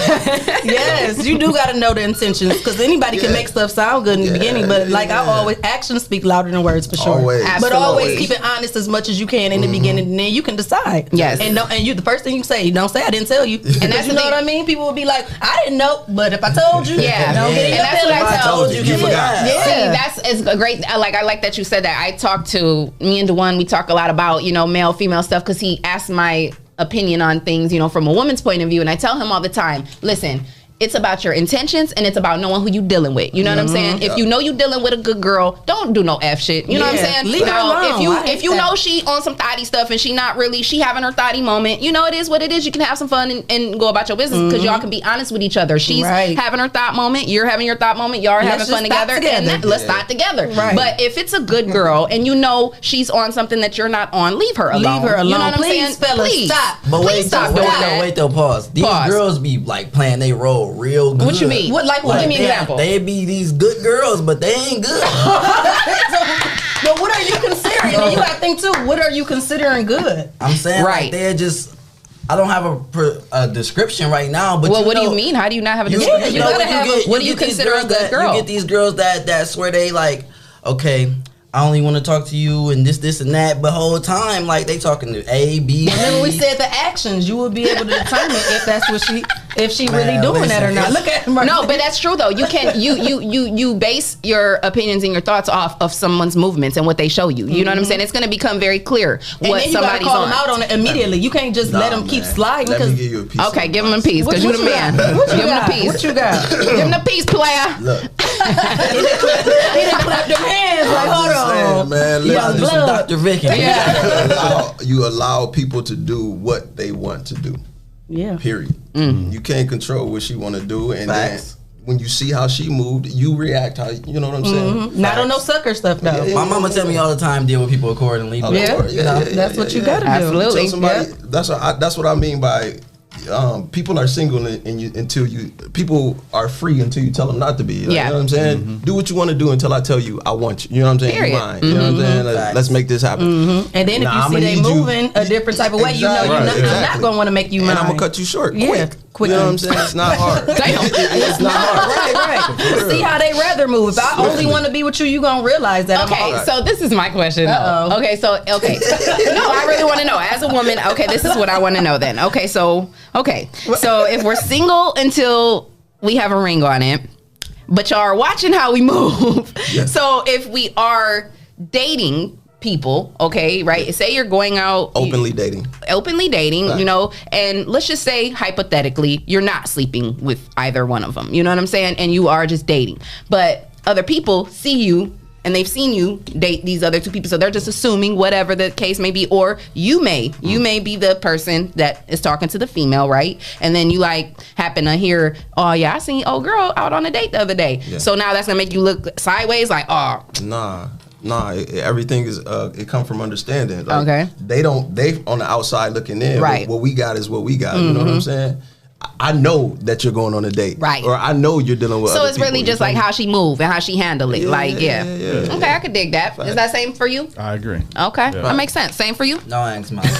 Yes, you do got to know the intentions because anybody can make stuff sound good in the beginning, but like I always, actions speak louder than words for sure. Always. But always keep it honest as much as you can in the beginning, and then you can decide. Yes. And you the first thing you say, don't say I didn't tell you. And that's you know what I mean. People will be like, I didn't know, but if I told you, Yeah. don't get in And your that's what I feelings. tell you forgot. Yeah. See, that's a great. I like that you said that. I talk to me and DeJuan. We talk a lot about male female stuff because he asked my opinion on things from a woman's point of view, and I tell him all the time, listen. It's about your intentions and it's about knowing who you dealing with. You know what I'm saying? If you know you dealing with a good girl, don't do no F shit. You know what I'm saying? Leave her alone. If you know she on some thotty stuff and she having her thotty moment, it is what it is. You can have some fun and go about your business because y'all can be honest with each other. She's having her thought moment, you're having your thought moment, y'all are having fun together. And let's thought together. Right. But if it's a good girl and she's on something that you're not on, leave her alone. Leave her alone. You know what I'm Please, saying? fellas, Please stop. But Wait though, pause. These girls be like playing they role real good. What you mean? What give me an example? They be these good girls, but they ain't good. But what are you considering? And you got to think too. What are you considering good? I'm saying like they're just. I don't have a description right now, but what do you mean? How do you not have a description? You gotta have. What do you consider a good girl? You get these girls that swear they like, okay, I only want to talk to you and this and that, but whole time like they talking to A, B. Remember we said the actions. You will be able to determine if that's what she really doing that or not. Look at her. No, but that's true though. You can you base your opinions and your thoughts off of someone's movements and what they show you. You know what I'm saying? It's going to become very clear what and then somebody's you gotta call on. them out on it immediately. You can't just let them keep sliding. Let me give you a piece. Okay, give him a piece because you're the man. Give him a piece. What you got? Give him a piece, player. Look. He didn't clap them hands like, hold on. Man, listen, do some Dr. Vic. You allow people to do what they want to do. Yeah. Period. You can't control what she want to do, and then when you see how she moved, you react how you know what I'm saying. Not on no sucker stuff though. My mama tell me all the time, deal with people accordingly. That's what you gotta do. Absolutely. Somebody, that's what I mean by. People are single until people are free until you tell them not to be. You know what I'm saying? Do what you want to do until I tell you I want you. You know what I'm saying? You're mine. You know what I'm saying? Let's make this happen. And then if you see they moving a different type of way, you know I'm not going to want to make you mine. And I'm gonna cut you short. Quick. You know what I'm saying? It's not hard. It's not hard. Right. See how they rather move. If I only want to be with you, you gonna realize that. Okay, so this is my question. Okay, no, I really want to know as a woman. Okay, this is what I want to know then. Okay, so if we're single until we have a ring on it, but y'all are watching how we move. Yes. So if we are dating people, okay, right? Say you're going out openly dating, right. And let's just say hypothetically you're not sleeping with either one of them. You know what I'm saying? And you are just dating, but other people see you and they've seen you date these other two people, so they're just assuming whatever the case may be. Or you may be the person that is talking to the female, right? And then you happen to hear, oh yeah, I seen old girl out on a date the other day. Yeah. So now that's gonna make you look sideways, like, oh. Nah, everything is it come from understanding. Okay. They on the outside looking in. Right. What we got is what we got. You know what I'm saying? I know that you're going on a date, right? Or I know you're dealing with. So other it's really people, just like how she move and how she handle it. Okay, I could dig that. Is that same for you? I agree. Okay, that makes sense. Same for you? No, I ain't smart. I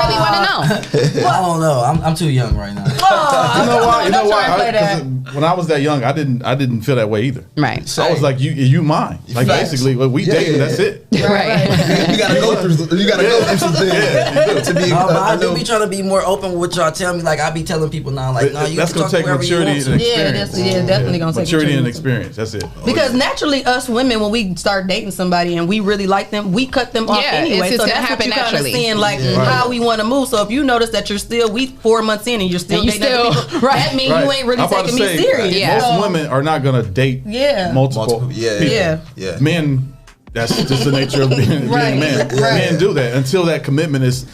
really want to know. I don't know. I'm too young right now. You know why? When I was that young, I didn't feel that way either. Right. So I was like, you mine. Like basically, we dating. That's it. Right. You gotta go through. You gotta go through some things to be. I do be trying to be more open with what y'all tell me. Like I be telling people now, like, no, you that's can gonna talk take maturity and experience. Definitely gonna take maturity and experience. That's it. Because naturally, us women, when we start dating somebody and we really like them, we cut them off anyway. It's so that's what you kind of seeing, how we want to move. So if you notice that you're still 4 months in and you're still dating other people, that means you ain't really taking me serious. Most women are not gonna date multiple people. Yeah. Men. That's just the nature of being a man. Men do that until that agreement is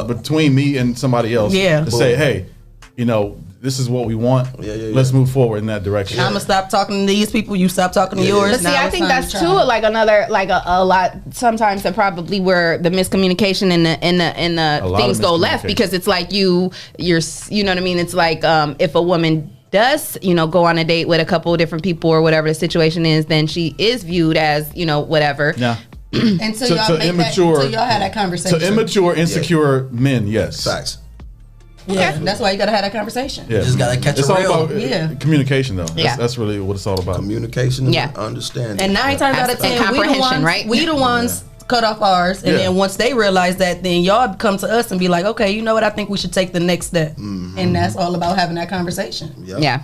between me and somebody else. Yeah. To say, hey, this is what we want. Let's move forward in that direction. I'm gonna stop talking to these people. You stop talking to yours. But see, I think that's too like another like a lot. Sometimes that probably where the miscommunication and the things go left because it's like you're you know what I mean. It's like if a woman does go on a date with a couple of different people or whatever the situation is, then she is viewed as whatever. Yeah. Until y'all had that conversation. To immature, insecure men, yes. Facts. Yeah, that's why you gotta have that conversation. Yeah. You just gotta catch it's a all real. about communication, though. That's really what it's all about. Communication, and understanding. And 9 times out of 10, comprehension, right? We the ones cut off ours, and then once they realize that, then y'all come to us and be like, okay, you know what? I think we should take the next step, and that's all about having that conversation. Yeah.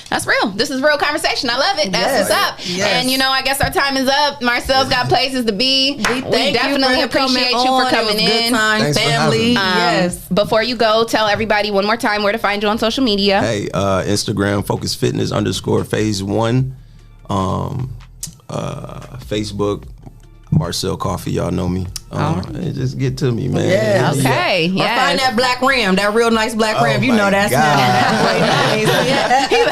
That's real. This is real conversation. I love it. That's what's up. Yes. And I guess our time is up. Marcel's got places to be. We definitely appreciate you for coming in. Good time, family. Yes. Before you go, tell everybody one more time where to find you on social media. Hey, Instagram, Focus Fitness _phase 1. Facebook, Marcel Coffey, y'all know me. Just get to me, man. Yeah. Okay. Or find that black ram, that real nice black ram. You know that's nice.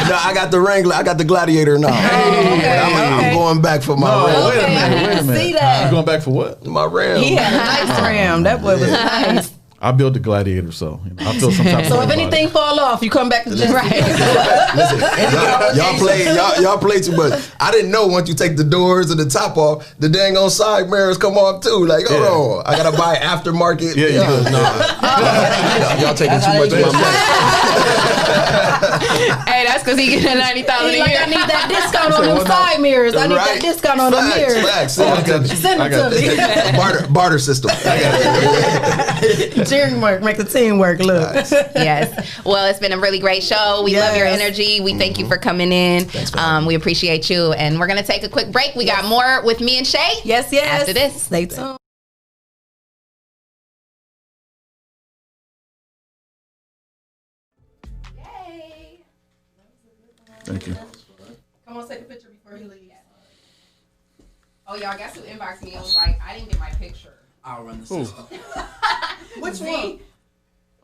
No, I got the Wrangler. I got the Gladiator now. I'm going back for my ram. Wait a minute. See that? You going back for what? My ram. He had a nice ram. That boy was nice. I built the Gladiator, so I feel some type of So way if about anything fall off, you come back to Jesse. Listen, y'all play too much. I didn't know once you take the doors and the top off, the dang on side mirrors come off too. Like, hold on, I gotta buy aftermarket. Y'all taking too much of my money. Hey, that's because he getting $90,000 a year. I need that discount on them side mirrors. I need that discount on them mirrors. Send it to me. Barter system. Teamwork, make the team work. Look. Yes. Well, it's been a really great show. We love your energy. We thank you for coming in. We appreciate you. And we're going to take a quick break. We got more with me and Shay. Yes. After this. Stay tuned. Yay. Thank you. Come on, take a picture before he leaves. Oh, y'all, guess who inboxed me? I was like, I didn't get my picture. I'll run the system. Which one?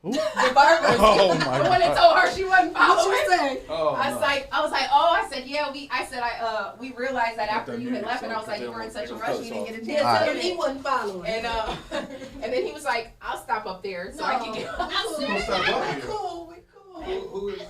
Who? The barber. Oh my The one that told her she wasn't following. What you say? I said, we realized that after you had left, and I was like, you were in such a rush, you didn't get a chance. Yeah, he wasn't following. And then he was like, I'll stop up there so I can get. We cool. Who is he?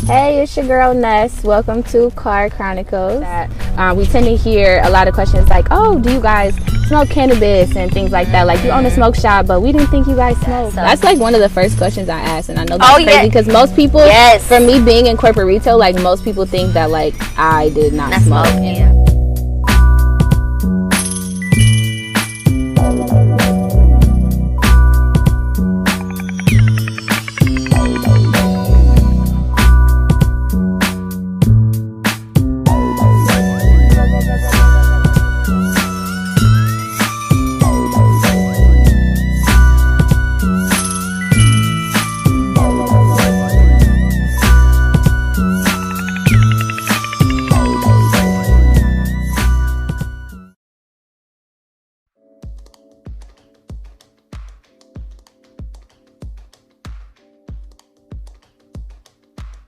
Hey, it's your girl Ness. Welcome to Car Chronicles. We tend to hear a lot of questions like, oh, do you guys smoke cannabis and things like that? Like, you own a smoke shop, but we didn't think you guys smoke. That's like one of the first questions I asked, and I know that's crazy because most people, for me being in corporate retail, like most people think that like I did not smoke.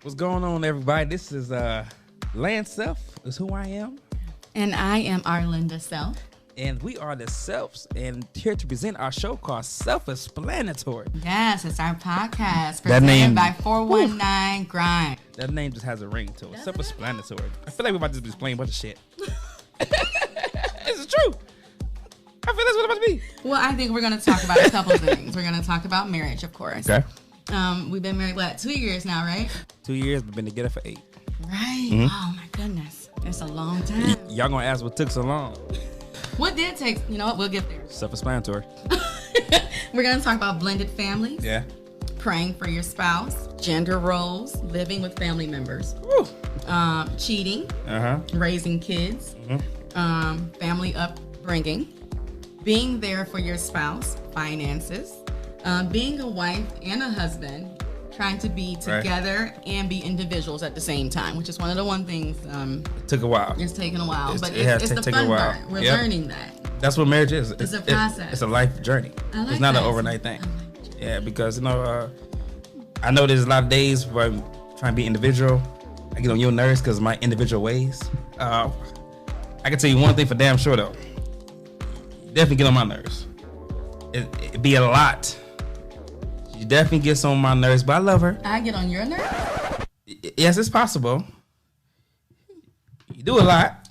What's going on, everybody? This is Lance Self is who I am. And I am Arlinda Self. And we are the Selfs, and here to present our show called Self-Explanatory. Yes, it's our podcast presented by 419 Grind. That name just has a ring to it. Self-Explanatory. I feel like we're about to just be explaining a bunch of shit. This is true. I feel that's what it's about to be. Well, I think we're going to talk about a couple things. We're going to talk about marriage, of course. Okay. We've been married, 2 years now, right? 2 years, we've been together for 8. Right. Mm-hmm. Oh, my goodness. It's a long time. Y'all gonna ask what took so long. What did take? You know what? We'll get there. Self-explanatory. We're going to talk about blended families. Yeah. Praying for your spouse. Gender roles. Living with family members. Cheating. Raising kids. Family upbringing. Being there for your spouse. Finances. Being a wife and a husband. Trying to be together and be individuals at the same time, which is one of the things. It took a while. It's taken a while, but it has it's the taken fun a while. part. We're learning that. That's what marriage is. It's a process. It's a life journey. I like it's not that. an overnight thing. Yeah, because I know there's a lot of days where I'm trying to be individual. I get on your nerves because of my individual ways. I can tell you one thing for damn sure though. Definitely get on my nerves. It'd be a lot. You definitely get on my nerves, but I love her. I get on your nerves? Yes, it's possible. You do a lot.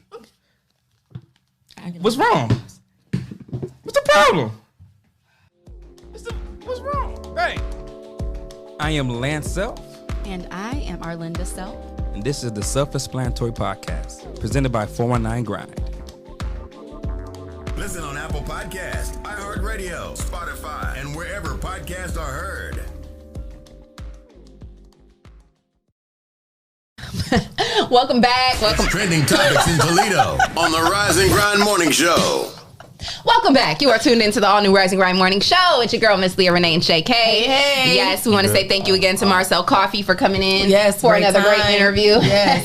What's wrong? What's the problem? What's wrong? Hey. I am Lance Self. And I am Arlinda Self. And this is the Self-Explanatory Podcast, presented by 419 Grind. Listen on Apple Podcasts, iHeartRadio, Spotify, and wherever podcasts are heard. Welcome back. Welcome. Trending topics in Toledo on the Rise and Grind Morning Show. Welcome back. You are tuned into the all-new Rise and Grind Morning Show. It's your girl, Miss Leah Renee and Shay K. Hey. Yes, we want to say thank you again to Marcel Coffey for coming in for great another time. great interview. Yes.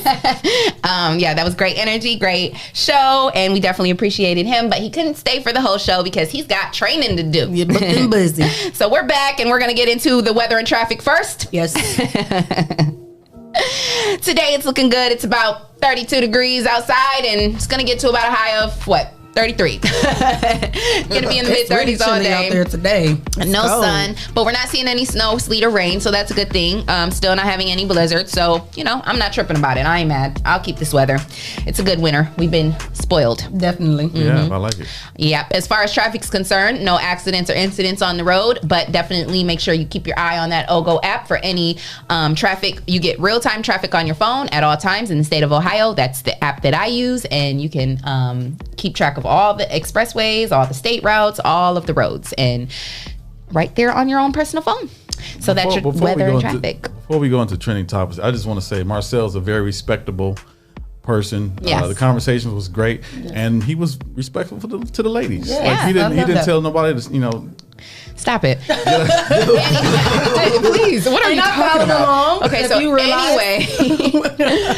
Yeah, that was great energy, great show, and we definitely appreciated him, but he couldn't stay for the whole show because he's got training to do. You're looking busy. So we're back, and we're going to get into the weather and traffic first. Yes. Today it's looking good. It's about 32 degrees outside, and it's going to get to about a high of, 33. Gonna be in the mid 30s all day. Out there today. No sun, but we're not seeing any snow, sleet, or rain, so that's a good thing. Still not having any blizzards, so I'm not tripping about it. I ain't mad. I'll keep this weather. It's a good winter. We've been spoiled. Definitely. Yeah, I like it. Yep. As far as traffic's concerned, no accidents or incidents on the road, but definitely make sure you keep your eye on that OGO app for any traffic. You get real-time traffic on your phone at all times in the state of Ohio. That's the app that I use, and you can keep track of all the expressways, all the state routes, all of the roads, and right there on your own personal phone. So that's your weather and traffic. Before we go into trending topics, I just want to say Marcel's a very respectable person. Yes. The conversation was great, and he was respectful to the ladies. Yeah. Like he didn't tell nobody to, Stop it. Please, what are you talking about? Okay, so anyway.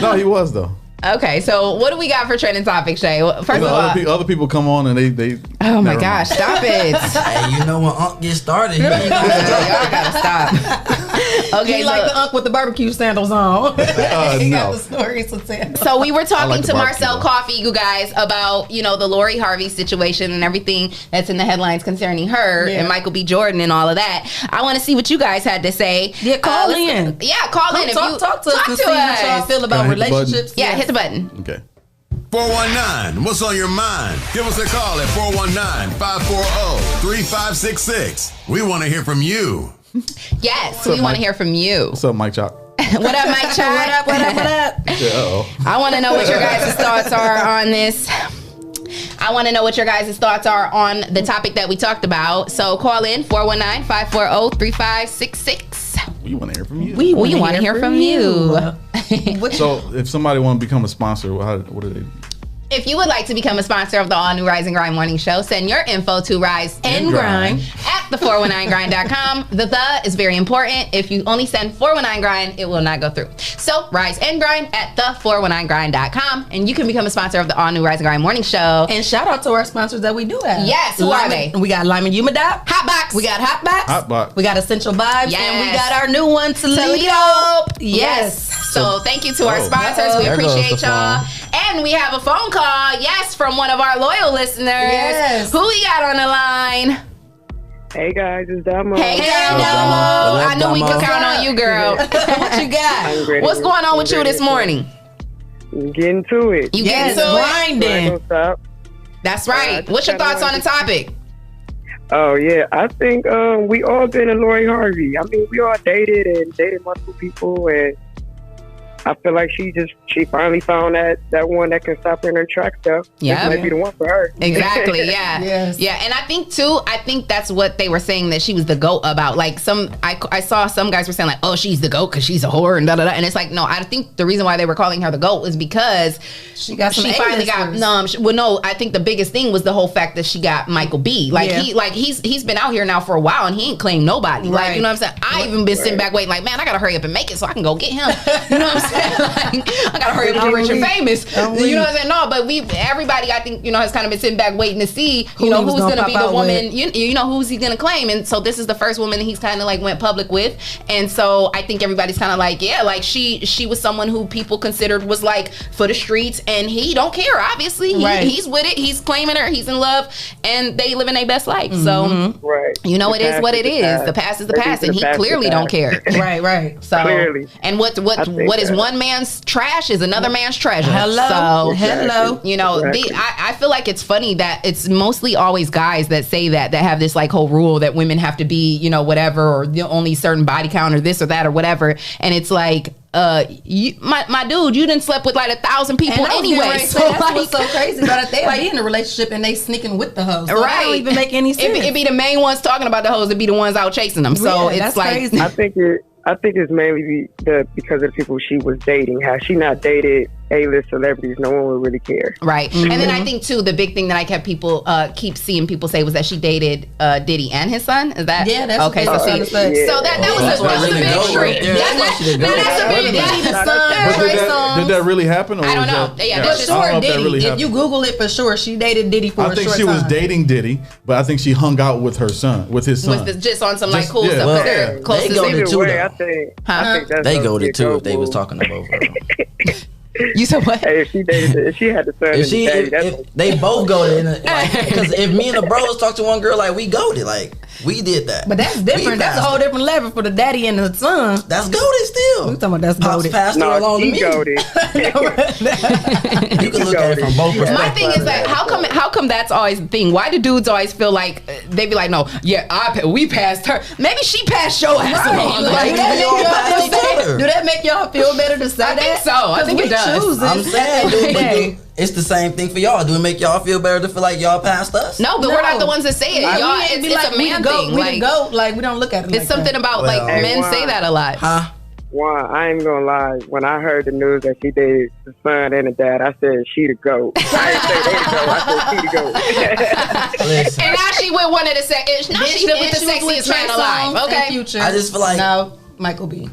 No, he was though. Okay, so what do we got for trending topics, Shay? First of all, other people come on and they oh my gosh, stop it. Hey, you know when Unc gets started, y'all gotta stop. Okay, he like the Unc with the barbecue sandals on. He got the stories to tell. So we were talking to Marcel Coffey, you guys, about the Lori Harvey situation and everything that's in the headlines concerning her and Michael B. Jordan and all of that. I want to see what you guys had to say. Yeah, call in. Yeah, call in. Talk to us and see how y'all feel about relationships. Yeah, hit the button. Okay. 419, what's on your mind? Give us a call at 419-540-3566. We want to hear from you. Yes, we want to hear from you. What's up, Mike Chalk? What up, Mike Chalk? What up? Yeah, I want to know what your guys' thoughts are on this. I want to know what your guys' thoughts are on the topic that we talked about. So call in 419-540-3566. We want to hear from you. We want to hear from you. So if somebody want to become a sponsor, what do they do? If you would like to become a sponsor of the all-new Rise and Grind Morning Show, send your info to Rise and Grind at the419grind.com. The is very important. If you only send 419grind, it will not go through. So Rise and Grind at the419grind.com, and you can become a sponsor of the all-new Rise and Grind Morning Show. And shout out to our sponsors that we do have. Yes, who are they? We got Lyman Humidop. Hotbox. We got Hotbox. Hotbox. We got Essential Vibes. Yes. And we got our new one, Toledo. Yes. So thank you to our sponsors. We appreciate y'all. And we have a phone call, yes, from one of our loyal listeners. Yes. Who we got on the line? Hey guys, it's Damo. Hey, Damo. I knew we could count on you, girl. What you got? What's going on with you this morning? Getting to it. You getting to it? Grinding. That's right. What's your thoughts on the topic? Oh yeah, I think we all been in Lori Harvey. I mean, we all dated multiple people, and I feel like she finally found that one that can stop her in her tracks. Though, yeah, might be the one for her. Exactly. Yeah. Yes. Yeah. And I think that's what they were saying, that she was the GOAT about. Like I saw some guys were saying like, oh, she's the GOAT because she's a whore and da da da. And it's like, no, I think the reason why they were calling her the GOAT was because she finally got no. I think the biggest thing was the whole fact that she got Michael B. Like he's been out here now for a while and he ain't claimed nobody. Right. Like, you know what I'm saying? I even been sitting back waiting like, man, I gotta hurry up and make it so I can go get him. You know what I'm saying? Like, I gotta hurry up and get rich and famous. You know what I'm saying? No, but everybody I think, has kind of been sitting back waiting to see, who's gonna be the woman, you know, who's he gonna claim. And so this is the first woman that he's kind of like went public with. And so I think everybody's kind of like, yeah, like she was someone who people considered was like for the streets, and he don't care, obviously. He's with it, he's claiming her, he's in love, and they living their best life. So it is what it is. The past is the past, and he clearly don't care. Right. So clearly. And what is one man's trash is another man's treasure. Hello. You know, I feel like it's funny that it's mostly always guys that say that have this like whole rule that women have to be, whatever, or only certain body count or this or that or whatever. And it's like, my dude, you didn't slept with like 1,000 people anyway. So that's what's so crazy about it. They be in a relationship and they sneaking with the hoes. So right. That don't even make any sense. It be the main ones talking about the hoes, it be the ones out chasing them. So it's like crazy. I think it's mainly because of the people she was dating. Had she not dated A-list celebrities, no one would really care. Right. And then I think too, the big thing that I keep seeing people say was that she dated Diddy and his son. Is that? Yeah, that's okay. So that was a big treat. That's a big Diddy, the son. Did that really happen? Or I don't know. For sure, Diddy. If you Google it, for sure, she dated Diddy for a short time. I think she was dating Diddy, but I think she hung out with his son. Just on some like cool stuff. They go to two. I think that's they go to two if they was talking about her. You said what? Hey, if she had the son, if they both goated, because if me and the bros talk to one girl, like we goated, like we did that. But that's different. That's a whole different level for the daddy and the son. That's goated still. We talking about that's goated. Passed along to me. Goated. You can look at it from both perspectives. My thing is like, how come that's always the thing? Why do dudes always feel like they be like, no, we passed her. Maybe she passed your ass along. Like, do that make y'all feel better to say that? I think so. I think it does. I'm saying, it's the same thing for y'all. Do it make y'all feel better to feel like y'all passed us? No, but we're not the ones that say it. Y'all, it's a man thing. Like we don't look at it. It's something about like men say that a lot. Huh? Juan, I ain't gonna lie. When I heard the news that she dated the son and the dad, I said she the GOAT. I didn't say they the GOAT. I said she the GOAT. And now she with one of the sexiest man alive. Okay. Future. I just feel like now Michael B.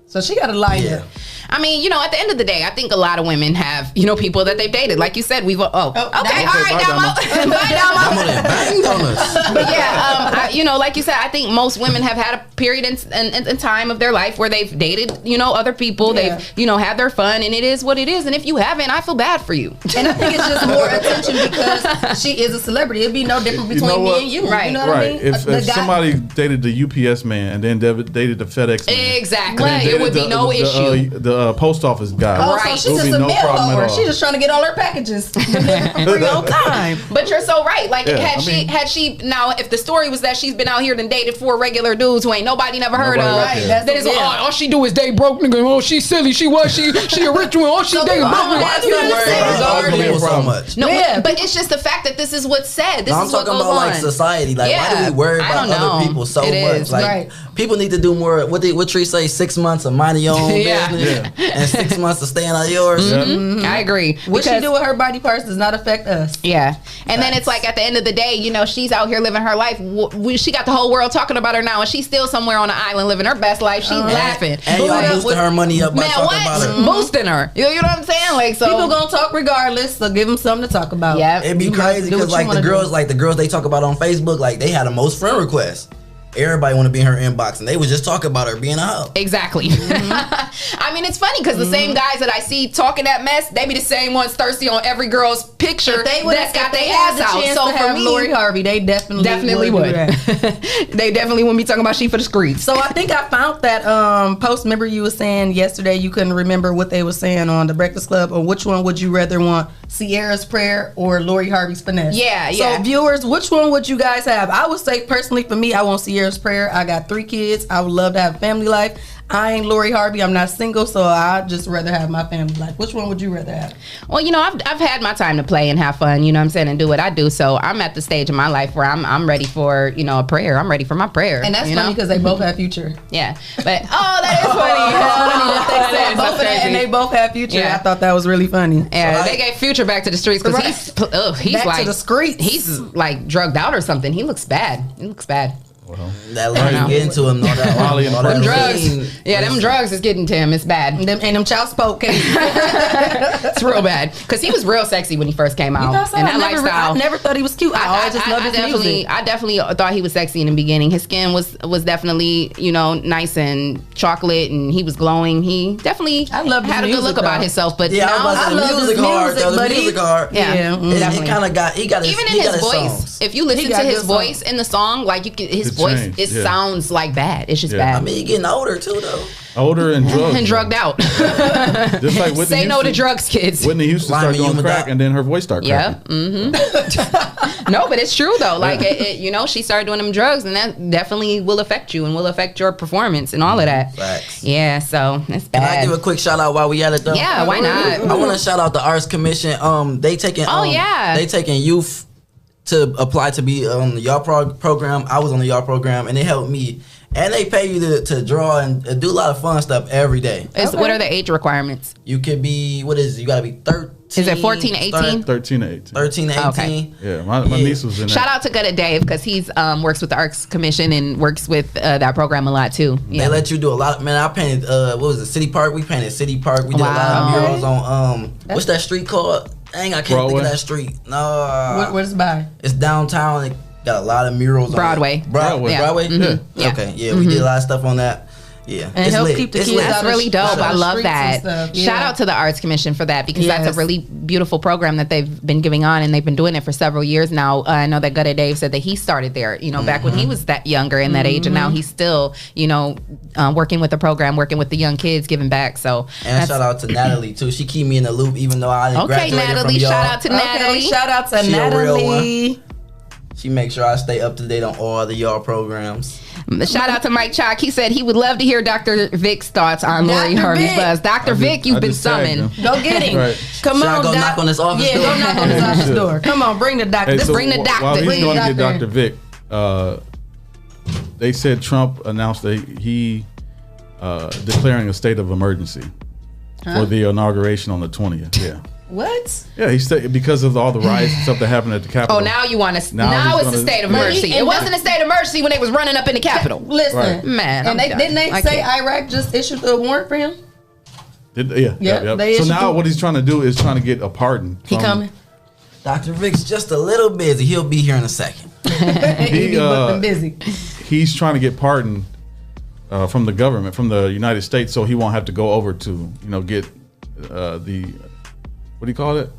So she got a line there. I mean, at the end of the day, I think a lot of women have, people that they've dated. Like you said, we've. Okay, all right, Damo. Bye, Damo. But yeah, like you said, I think most women have had a period in time of their life where they've dated, other people. Yeah. They've, had their fun, and it is what it is. And if you haven't, I feel bad for you. And I think it's just more attention because she is a celebrity. It'd be no different between me and you. Right. You know what I mean? If somebody dated the UPS man and then dated the FedEx man, exactly, it would be no issue. The post office guy. Oh, right. So she's just a mail over. She's just trying to get all her packages delivered for free on time. But you're so right. Like, had she now, if the story was that she's been out here and dated 4 regular dudes who ain't nobody never heard of, then it's all she do is date broke nigga. Oh, she's silly. She a rich one. Oh, she dated broke nigga. So much. No, but it's just the fact that this is what's said. This is what goes on. I'm talking about like society. Like, why do we worry about other people so much? Like, people need to do more. What Tree say? 6 months of minding your own business and 6 months of staying out of yours. Mm-hmm. I agree. What she do with her body parts does not affect us. Yeah, and then it's like at the end of the day, she's out here living her life. She got the whole world talking about her now, and she's still somewhere on an island living her best life. She's laughing. And y'all boosting her money up by talking about her. Boosting her. You know what I'm saying? Like, so people gonna talk regardless. So give them something to talk about. Yeah, it'd be crazy because like the girls they talk about on Facebook, like they had the most friend requests. everybody want to be in her inbox, and they would just talk about her being a hoe. Exactly. I mean, it's funny because the same guys that I see talking that mess, they be the same ones thirsty on every girl's picture that's got their ass out. So for me, Lori Harvey, they definitely would. They definitely wouldn't be talking about she for the streets. So I think I found that post. Remember you were saying yesterday you couldn't remember what they were saying on the Breakfast Club, or which one would you rather want, Sierra's prayer or Lori Harvey's finesse? Yeah. So viewers, which one would you guys have? I would say personally for me, I want Sierra's prayer. I got 3 kids. I would love to have a family life. I ain't Lori Harvey. I'm not single, so I'd just rather have my family life. Which one would you rather have? Well, you know, I've had my time to play and have fun, you know what I'm saying, and do what I do. So I'm at the stage of my life where I'm ready for, you know, a prayer. I'm ready for my prayer. And that's funny because they both have Future. Yeah. But, that is funny. And they both have Future. Yeah. I thought that was really funny. Yeah, they gave Future back to the streets because he's back like to the streets. He's like drugged out or something. He looks bad. Well, that line get into him, no doubt. Them drugs, them drugs is getting to him. It's bad. And them child support cases. It's real bad because he was real sexy when he first came out. And that lifestyle, I never thought he was cute. I just loved his music. I definitely thought he was sexy in the beginning. His skin was definitely, you know, nice and chocolate, and he was glowing. He definitely had a good look about himself. But yeah, now, I love the music hard. The music hard. Yeah, he kind of got his even in his voice. Songs. If you listen to his voice in the song, like you can, his voice, it sounds like bad. It's just bad. I mean, he getting older too, though. Older and drugged. And drugged out. Just like Whitney Say no to drugs, kids. Whitney Houston started doing crack, and then her voice started cracking. No, but it's true though. Like you know, she started doing them drugs, and that definitely will affect you and will affect your performance and all of that. Facts. Yeah, so it's bad. Can I give a quick shout out while we at it though? Yeah, why not? I want to shout out the Arts Commission. They taking they taking youth to apply to be on the y'all program. I was on the y'all program, and they helped me. And they pay you to draw and do a lot of fun stuff every day. What are the age requirements? You could be, you got to be 13. Is it 14 to 18? 13 to 18. 13 to 18. Okay. Yeah, my niece was in Shout out to Good at Dave because he's works with the Arts Commission and works with that program a lot too. Yeah. They let you do a lot. Man, I painted, what was it, City Park? We painted City Park. We did a lot of murals on, what's that street called? Dang, I can't think of that street. No. Where's it by? It's downtown. It got a lot of murals Broadway. on Broadway. Yeah. Broadway? Mm-hmm. Yeah. Okay, yeah, we did a lot of stuff on that. Yeah, and help keep the kids. That's really dope. I love that. Shout out to the Arts Commission for that because that's a really beautiful program that they've been giving on, and they've been doing it for several years now. I know that Gutta Dave said that he started there, you know, back when he was that younger in that age, and now he's still, you know, working with the program, working with the young kids, giving back. So and shout out to Natalie too. She keep me in the loop even though I didn't graduate Natalie. From y'all. Shout out to Natalie. Shout out to Natalie. She makes sure I stay up to date on all the y'all programs. Shout out to Mike Chalk. He said he would love to hear Dr. Vic's thoughts on Lori Harvey's buzz. Dr. Vic, you've been summoned. Go get him. Right. Come on, go knock on his office door? Go knock on his office door. Come on, bring the doctor. Hey, bring the doctor. While he's going to get Dr. Vic, they said Trump announced that he declaring a state of emergency for the inauguration on the 20th. Yeah. What? Yeah, he said because of all the riots and stuff that happened at the Capitol. Oh, now you want to? Now it's a state of emergency. It wasn't a state of emergency when they was running up in the Capitol. Listen, man. And didn't they say Iraq just issued a warrant for him? Yeah. So now what he's trying to do is trying to get a pardon. He coming? Dr. Vic's just a little busy. He'll be here in a second. He busy. He's trying to get pardon from the government, from the United States, so he won't have to go over to get the. What do you call it?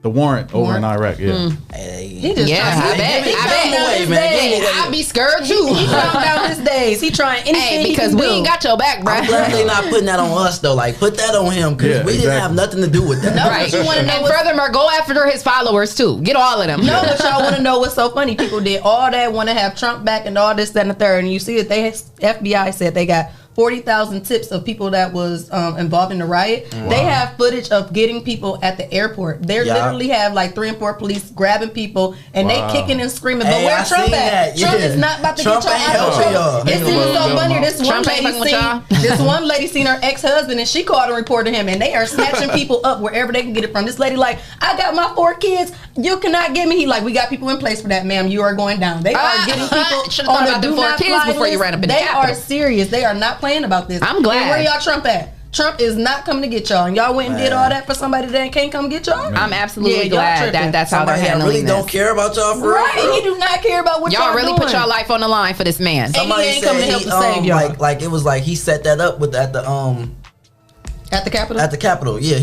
The warrant over in Iraq. Yeah. He just I bet. I'd be scared too. He counting down his days. He trying anything because we ain't got your back, bro. I'm glad they not putting that on us though. Like put that on him because we didn't have nothing to do with that. No, right. And furthermore, go after his followers too. Get all of them. No, but y'all want to know what's so funny? People did all that, want to have Trump back and all this, that, and the third, and you see that FBI said they got 40,000 tips of people that was involved in the riot. Wow. They have footage of getting people at the airport. They literally have like 3 and 4 police grabbing people and they kicking and screaming. But where Trump at? Trump is not about to get y'all out of trouble. It's even so funny. This one lady seen her ex-husband and she called and reported him, and they are snatching people up wherever they can get it from. This lady like, I got my 4 kids. You cannot get me. He like, we got people in place for that, ma'am. You are going down. They are getting people on the do not fly list. You ran up in the They Capitol. are serious. They are not playing about this. I'm glad. And where y'all Trump at? Trump is not coming to get y'all, and y'all went and did all that for somebody that can't come get y'all. I'm absolutely glad that that's how they're handling really this. Don't care about y'all for real. He do not care about what y'all really doing. put y'all life on the line for this man. Somebody ain't coming to help to save y'all. Like it was like he set that up with at the Capitol. At the Capitol, yeah.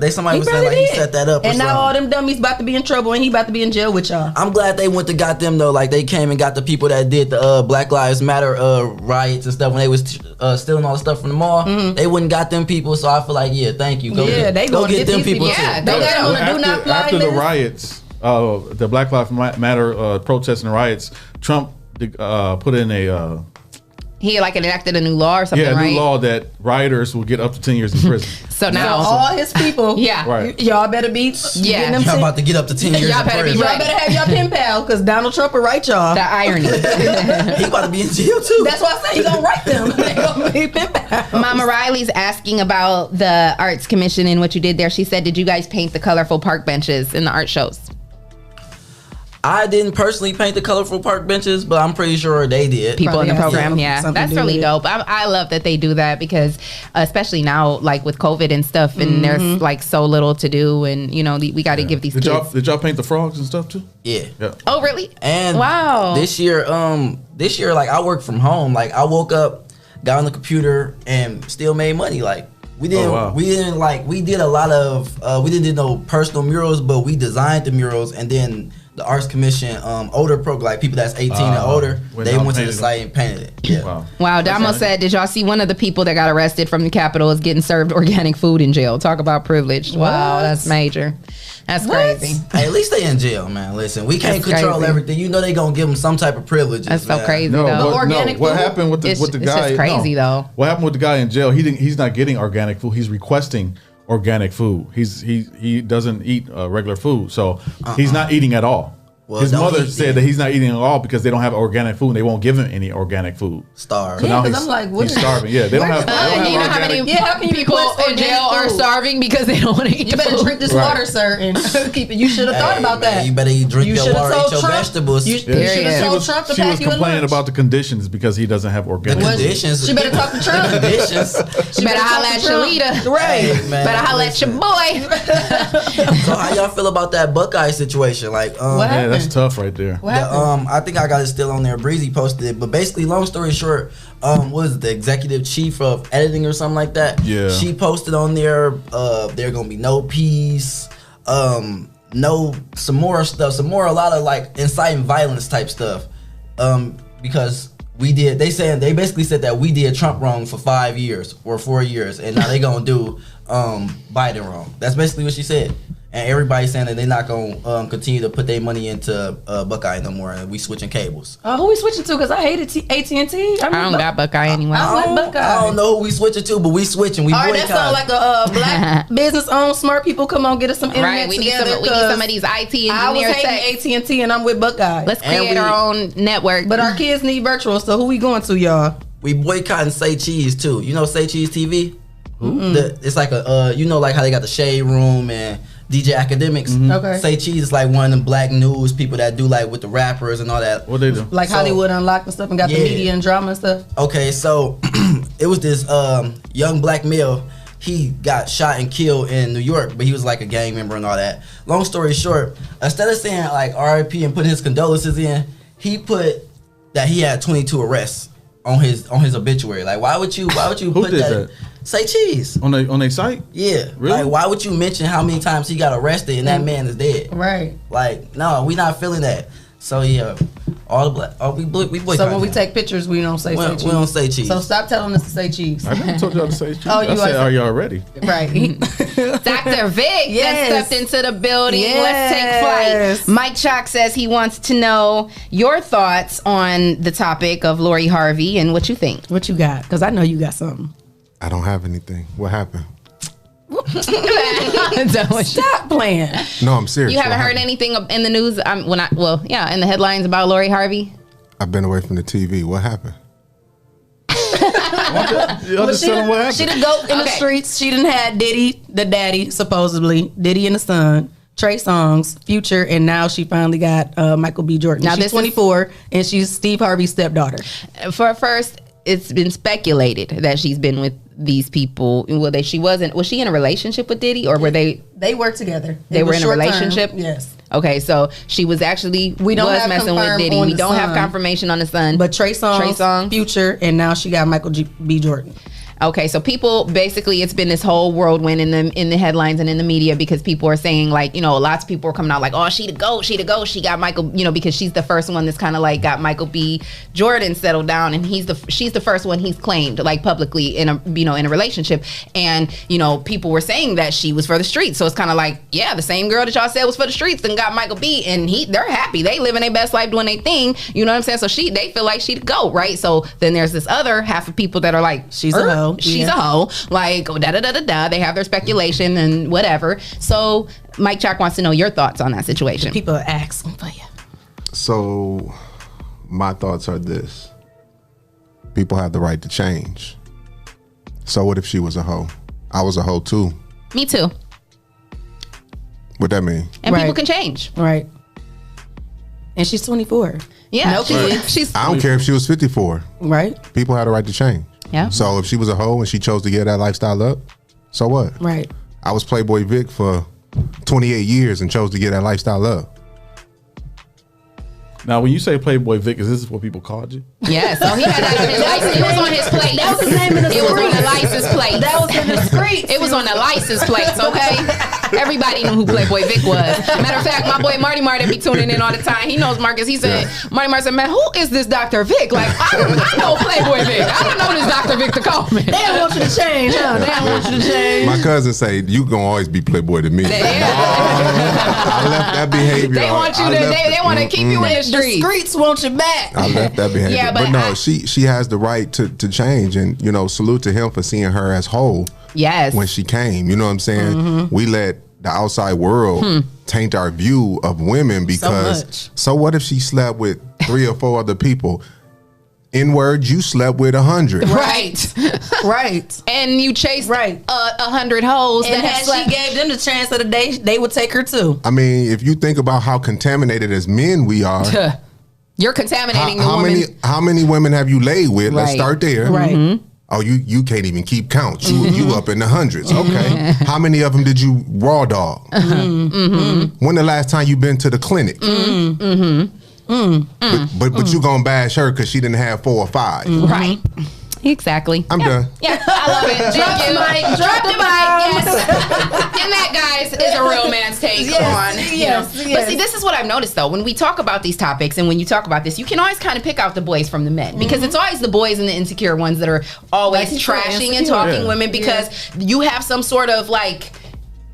Somebody was saying like he set that up. And now all them dummies about to be in trouble, and he about to be in jail with y'all. I'm glad they went to got them though. Like they came and got the people that did the Black Lives Matter riots and stuff when they was stealing all the stuff from the mall. They wouldn't got them people, so I feel like thank you. Go get them people. Yeah, they got on a do not fly after list. the riots, the Black Lives Matter protests and riots, Trump put in a. He enacted a new law or something, right? Yeah, a new law that rioters will get up to 10 years in prison. So now all his people, right. y'all better be getting them. Y'all about to get up to 10 years. Y'all better in prison. Y'all better have y'all pen pal because Donald Trump will write y'all. The irony. He about to be in jail too. That's why I say he gonna write them. They gonna be pen pals. Mama Riley's asking about the Arts Commission and what you did there. She said, "Did you guys paint the colorful park benches in the art shows?" I didn't personally paint the colorful park benches, but I'm pretty sure they did. People in the program, that's really dope. I love that they do that because, especially now, like with COVID and stuff, and there's like so little to do, and we got to give these kids. Did y'all paint the frogs and stuff too? Yeah. Oh, really? And wow. This year, like I worked from home. Like I woke up, got on the computer, and still made money. Like. We did a lot of we didn't do no personal murals, but we designed the murals, and then the Arts Commission older program, like people that's 18 and older, they went to the site and painted it. Yeah. Wow. Damo said, "Did y'all see one of the people that got arrested from the Capitol is getting served organic food in jail? Talk about privilege. Wow, that's major. That's crazy. Hey, at least they in jail, man. Listen, we can't control everything. You know they gonna give them some type of privileges. That's so crazy. No, though. organic what happened with the guy? It's just crazy though. What happened with the guy in jail? He's not getting organic food. He's requesting organic food. He doesn't eat regular food, so he's not eating at all. Well, his mother said that he's not eating at all because they don't have organic food and they won't give him any organic food. Starved. So now I'm like, what he's starving. Yeah, they don't have how many people in jail are starving because they don't want to eat You better drink this water, sir, and keep it. You should have thought about that. You better drink your water, eat your vegetables. You should have told Trump to She pack was you a complaining lunch. about the conditions because he doesn't have organic food. Conditions. She better talk to Trump. Conditions. You better holla at Shalita. Right. Hey, man, better holla at your boy. So how y'all feel about that Buckeye situation? Like, yeah, that's tough right there. I think I got it still on there. Breezy posted it, but basically, long story short, was the executive chief of editing or something like that? Yeah. She posted on there, there gonna be no peace, some more a lot of like inciting violence type stuff, because they basically said that we did Trump wrong for 5 years or 4 years, and now they gonna do Biden wrong. That's basically what she said. And everybody's saying that they're not gonna continue to put their money into Buckeye no more, and we switching cables. Who we switching to? Because I hated AT&T. I don't got Buckeye anymore. I like Buckeye. I don't know who we switching to, but we switching. We all right, boycott. that sounds like a black business-owned smart people. Come on, get us some internet Right, we need some of these IT engineers. I was hating AT&T, and I'm with Buckeye. Let's create our own network. But our kids need virtual, so who we going to, y'all? We boycotting Say Cheese too. You know Say Cheese TV? It's like like how they got the Shade Room and DJ Academics. Okay. Say Cheese is like one of them black news people that do like with the rappers and all that. What they do? Like Hollywood Unlocked and stuff, and got the media and drama and stuff. Okay, so it was this young black male. He got shot and killed in New York, but he was like a gang member and all that. Long story short, instead of saying like RIP and putting his condolences in, he put that he had 22 arrests on his obituary. Like, why would you Who put did that? Say Cheese on their site? Yeah. Really? Like, why would you mention how many times he got arrested and that man is dead? Right. Like, no, we not feeling that. So yeah, all the black. We boycott. So when we take pictures, we don't say cheese. We don't say cheese. So stop telling us to say cheese. I never told y'all to say cheese. Oh, I said, are y'all ready? Right. Dr. Vic Yes. stepped into the building. Yes. Let's take flight. Mike Chalk says he wants to know your thoughts on the topic of Lori Harvey and what you think. What you got? Because I know you got something. I don't have anything. What happened? Stop playing. No, I'm serious. You haven't heard anything in the news? In the headlines about Lori Harvey? I've been away from the TV. What happened? She done go in the streets. She done had Diddy, the daddy, supposedly. Diddy and the son. Trey Songz, Future, and now she finally got Michael B. Jordan. Now she's 24, and she's Steve Harvey's stepdaughter. For first, it's been speculated that she's been with these people. Well, was she in a relationship with Diddy, or were they? They worked together. They were in a relationship. Yes. Okay, so she was actually was messing with Diddy. We don't have confirmation on the son. But Trey Songz, Future, and now she got Michael B. Jordan. Okay, so people basically, it's been this whole whirlwind in the headlines and in the media because people are saying like, lots of people are coming out like, oh, she the GOAT, she got Michael, because she's the first one that's kind of like got Michael B. Jordan settled down, and she's the first one he's claimed like publicly in a in a relationship, and people were saying that she was for the streets, so it's kind of like, yeah, the same girl that y'all said was for the streets then got Michael B. and they're happy, they living their best life doing their thing, you know what I'm saying? So they feel like she the GOAT, right? So then there's this other half of people that are like, she's a hoe. She's a hoe, like da. They have their speculation and whatever. So Mike Chalk wants to know your thoughts on that situation. People are asking for you. So my thoughts are this: people have the right to change. So what if she was a hoe? I was a hoe too. Me too. What that mean? And people can change, right? And she's 24. Yeah, no kids. I don't care if she was 54. Right. People had the right to change. Yeah. So if she was a hoe and she chose to get that lifestyle up, so what? Right. I was Playboy Vic for 28 years and chose to get that lifestyle up. Now, when you say Playboy Vic, is this what people called you? Yeah, so he had that on his license. It was on his plate. That was the name of the It was on the license plate. That was in the streets. It was on the license plates, okay? Everybody knew who Playboy Vic was. Matter of fact, my boy Marty be tuning in all the time. He knows Marcus. He said, Marty said, man, who is this Dr. Vic? Like, I know Playboy Vic. I don't know this Dr. Vic to call me. They don't want you to change, huh? They don't want you to change. My cousin say, you gonna always be Playboy to me. I left that behavior. They want you to, they want to keep you in the streets. The streets want you back. I left that behavior. Yeah, but no, she has the right to change, and salute to him for seeing her as whole. Yes. When she came, you know what I'm saying? We let the outside world taint our view of women because so what if she slept with 3 or 4 other people? In words, you slept with 100. Right. Right. And you chased 100 hoes. And she gave them the chance of the day, they would take her too. I mean, if you think about how contaminated as men we are. You're contaminating the woman. How many women have you laid with? Let's start there. Right. Oh, you can't even keep count. You up in the hundreds. Okay. How many of them did you raw dog? When the last time you been to the clinic? But you gonna bash her because she didn't have 4 or 5. Right. Exactly. I'm done. Yeah, I love it. Drop the mic. Drop the mic. Yes. And that, guys, is a real man's take on. Yes. But see, this is what I've noticed though. When we talk about these topics and when you talk about this, you can always kind of pick out the boys from the men because it's always the boys and the insecure ones that are always trashing and talking women because you have some sort of like,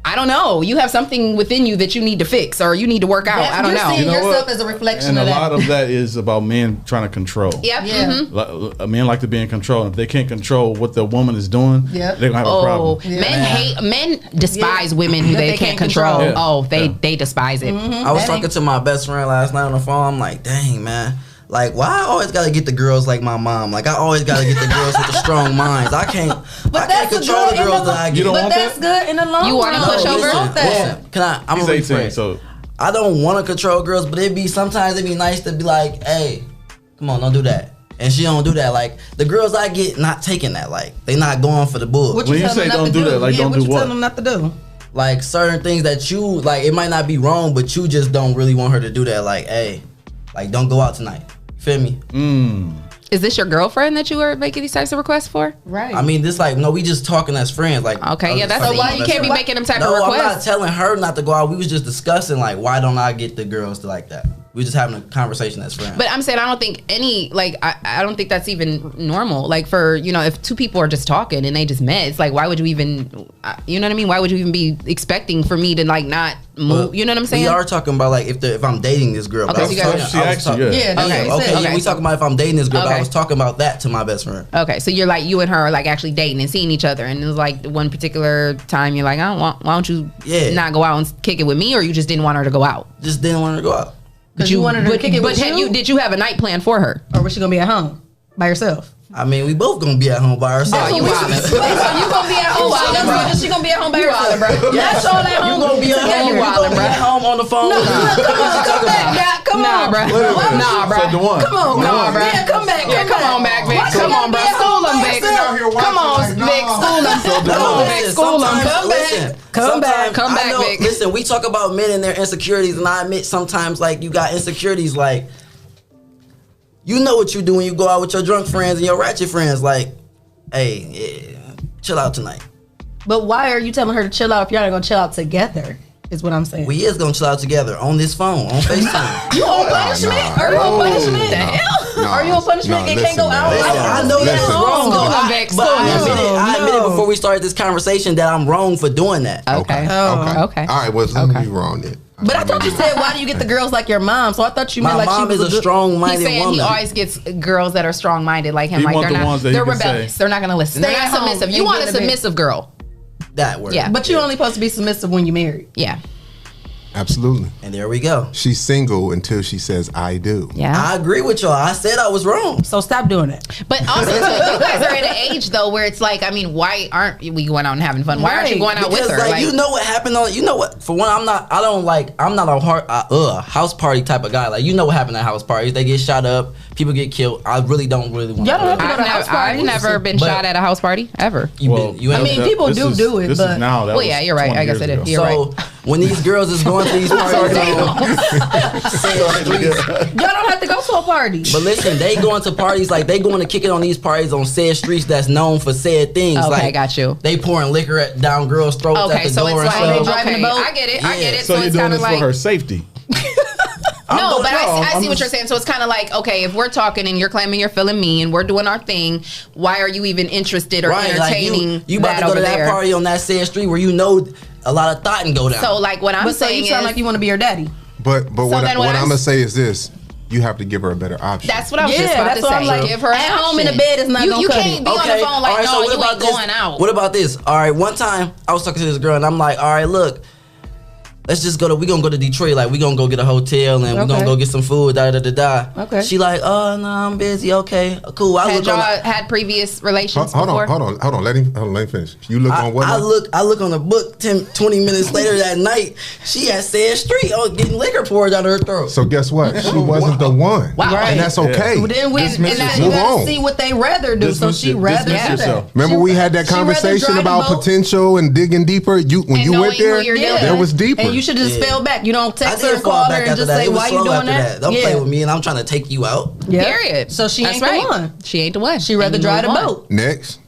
I don't know. You have something within you that you need to fix or you need to work out. I don't know. You're seeing yourself as a reflection and of that. And a lot of that is about men trying to control. Yep. Yeah. Men like to be in control. If they can't control what the woman is doing, they're going to have a problem. Men despise women who they can't control. Yeah. Oh, they despise it. I was talking to my best friend last night on the phone. I'm like, dang, man. Like, why I always gotta get the girls like my mom? Like, I always gotta get the girls with the strong minds. I can't control the girls that I get. But that's good in the long run. You want to push over? Listen, I'm He's 18, so I don't want to control girls, but sometimes it'd be nice to be like, hey, come on, don't do that. And she don't do that. Like, the girls I get not taking that. Like, they not going for the bull. When you say don't do that, like, don't do what? What you tell them not to do? Like, certain things that you, like, it might not be wrong, but you just don't really want her to do that. Like, hey, like, don't go out tonight. Feel me? Is this your girlfriend that you were making these types of requests for? Right. I mean, this like, no, we just talking as friends. Like, okay, yeah, that's why you can't be making them type of requests. I'm not telling her not to go out. We was just discussing like, why don't I get the girls to like that? We just having a conversation as friends. But I'm saying I don't think I don't think that's even normal. Like for, if 2 people are just talking and they just met, it's like, why would you even, you know what I mean? Why would you even be expecting for me to like not move? You know what I'm saying? We are talking about like if I'm dating this girl. Okay, we talking about if I'm dating this girl. But I was talking about that to my best friend. Okay, so you're like, you and her are like actually dating and seeing each other, and it was like one particular time you're like, why don't you not go out and kick it with me, or you just didn't want her to go out? Just didn't want her to go out. But you wanted her to kick it with you? Did you have a night plan for her? Or was she going to be at home by herself? I mean, we both gonna be at home by ourselves. Oh, you wildin'. So you gonna be at home by yourself? She gonna be at home by herself, bro? Yes, all at home. You gonna be at home? You gonna be at home on the phone? No, come back, Doc. Come on, bro. Nah, bro. Come on, nah, bro. Yeah, come back. Yeah, come on back, Vic. Come on, bro. School them, Vic. Come on, Vic. y'all doing? Come back, school them. Come back. Come back, Vic. Listen, we talk about men and their insecurities, and I admit sometimes, like, you got insecurities, like, you know what you do when you go out with your drunk friends and your ratchet friends, like, hey, chill out tonight. But why are you telling her to chill out if y'all not gonna chill out together? Is what I'm saying. We is gonna chill out together on this phone, on FaceTime. You on punishment? Are you on punishment? The hell? Are you on punishment and can't go out? I know that's wrong, though. But I admitted before we started this conversation that I'm wrong for doing that. Okay. Okay. All right, well, let me be wrong then. But I thought you said, why do you get the girls like your mom? So I thought you meant like she was a strong-minded woman. He's saying he always gets girls that are strong-minded like him. Like they're rebellious. They're not going to listen. They're not submissive. You want a submissive girl. That word. Yeah. But you're only supposed to be submissive when you're married. Yeah. Absolutely. And there we go. She's single until she says, I do. Yeah. I agree with y'all. I said I was wrong. So stop doing it. But also, too, you guys are at an age, though, where it's like, I mean, why aren't we going out and having fun? Why aren't you going out with her? Like, you know what happened on, you know what, for one, I'm not a house party type of guy. Like, you know what happened at house parties. They get shot up. People get killed. I really don't want to. I've never been shot at a house party, ever. People do it, but. Well, yeah, you're right. I guess it is. You're right. When these girls is going to these parties, y'all don't have to go to a party. But listen, they going to parties, like they going to kick it on these parties on said streets that's known for said things. Okay, like, got you. They pouring liquor down girls' throats at the door. It's like, and driving the boat. I get it. I get it. So you're doing this for her safety. No, but I see what you're saying. So it's kind of like, okay, if we're talking and you're claiming you're feeling me and we're doing our thing, why are you even interested or entertaining like you about to go to that party on that said street where you know a lot of thought and go down. So like what I'm saying you sound like you want to be her daddy. But what I'm gonna say is this: you have to give her a better option. That's what I was just about to say. I'm like, give her at home in the bed is not gonna you cut can't it. be on the phone like, no, you ain't going out. What about this? All right, one time I was talking to this girl and I'm like, all right, look. Let's just we gonna go to Detroit, like we gonna go get a hotel and we gonna go get some food, Okay. She like, oh no, I'm busy. Okay, cool. Had y'all had previous relations before? Hold on. Let him finish. You look on what? I look on the book 20 minutes later that night. She had said street, getting liquor poured down her throat. So guess what? She wasn't the one. Wow. And that's okay. Well, then you gotta see what they rather do. So she rather do that. Remember we had that conversation about potential and digging deeper. When you went there, there was deeper. You should just fell back. You don't text her, call her, and just say, why you doing that? Don't play with me, and I'm trying to take you out. Yeah. Period. So she ain't the one. She ain't the one. She rather drive the boat. Next.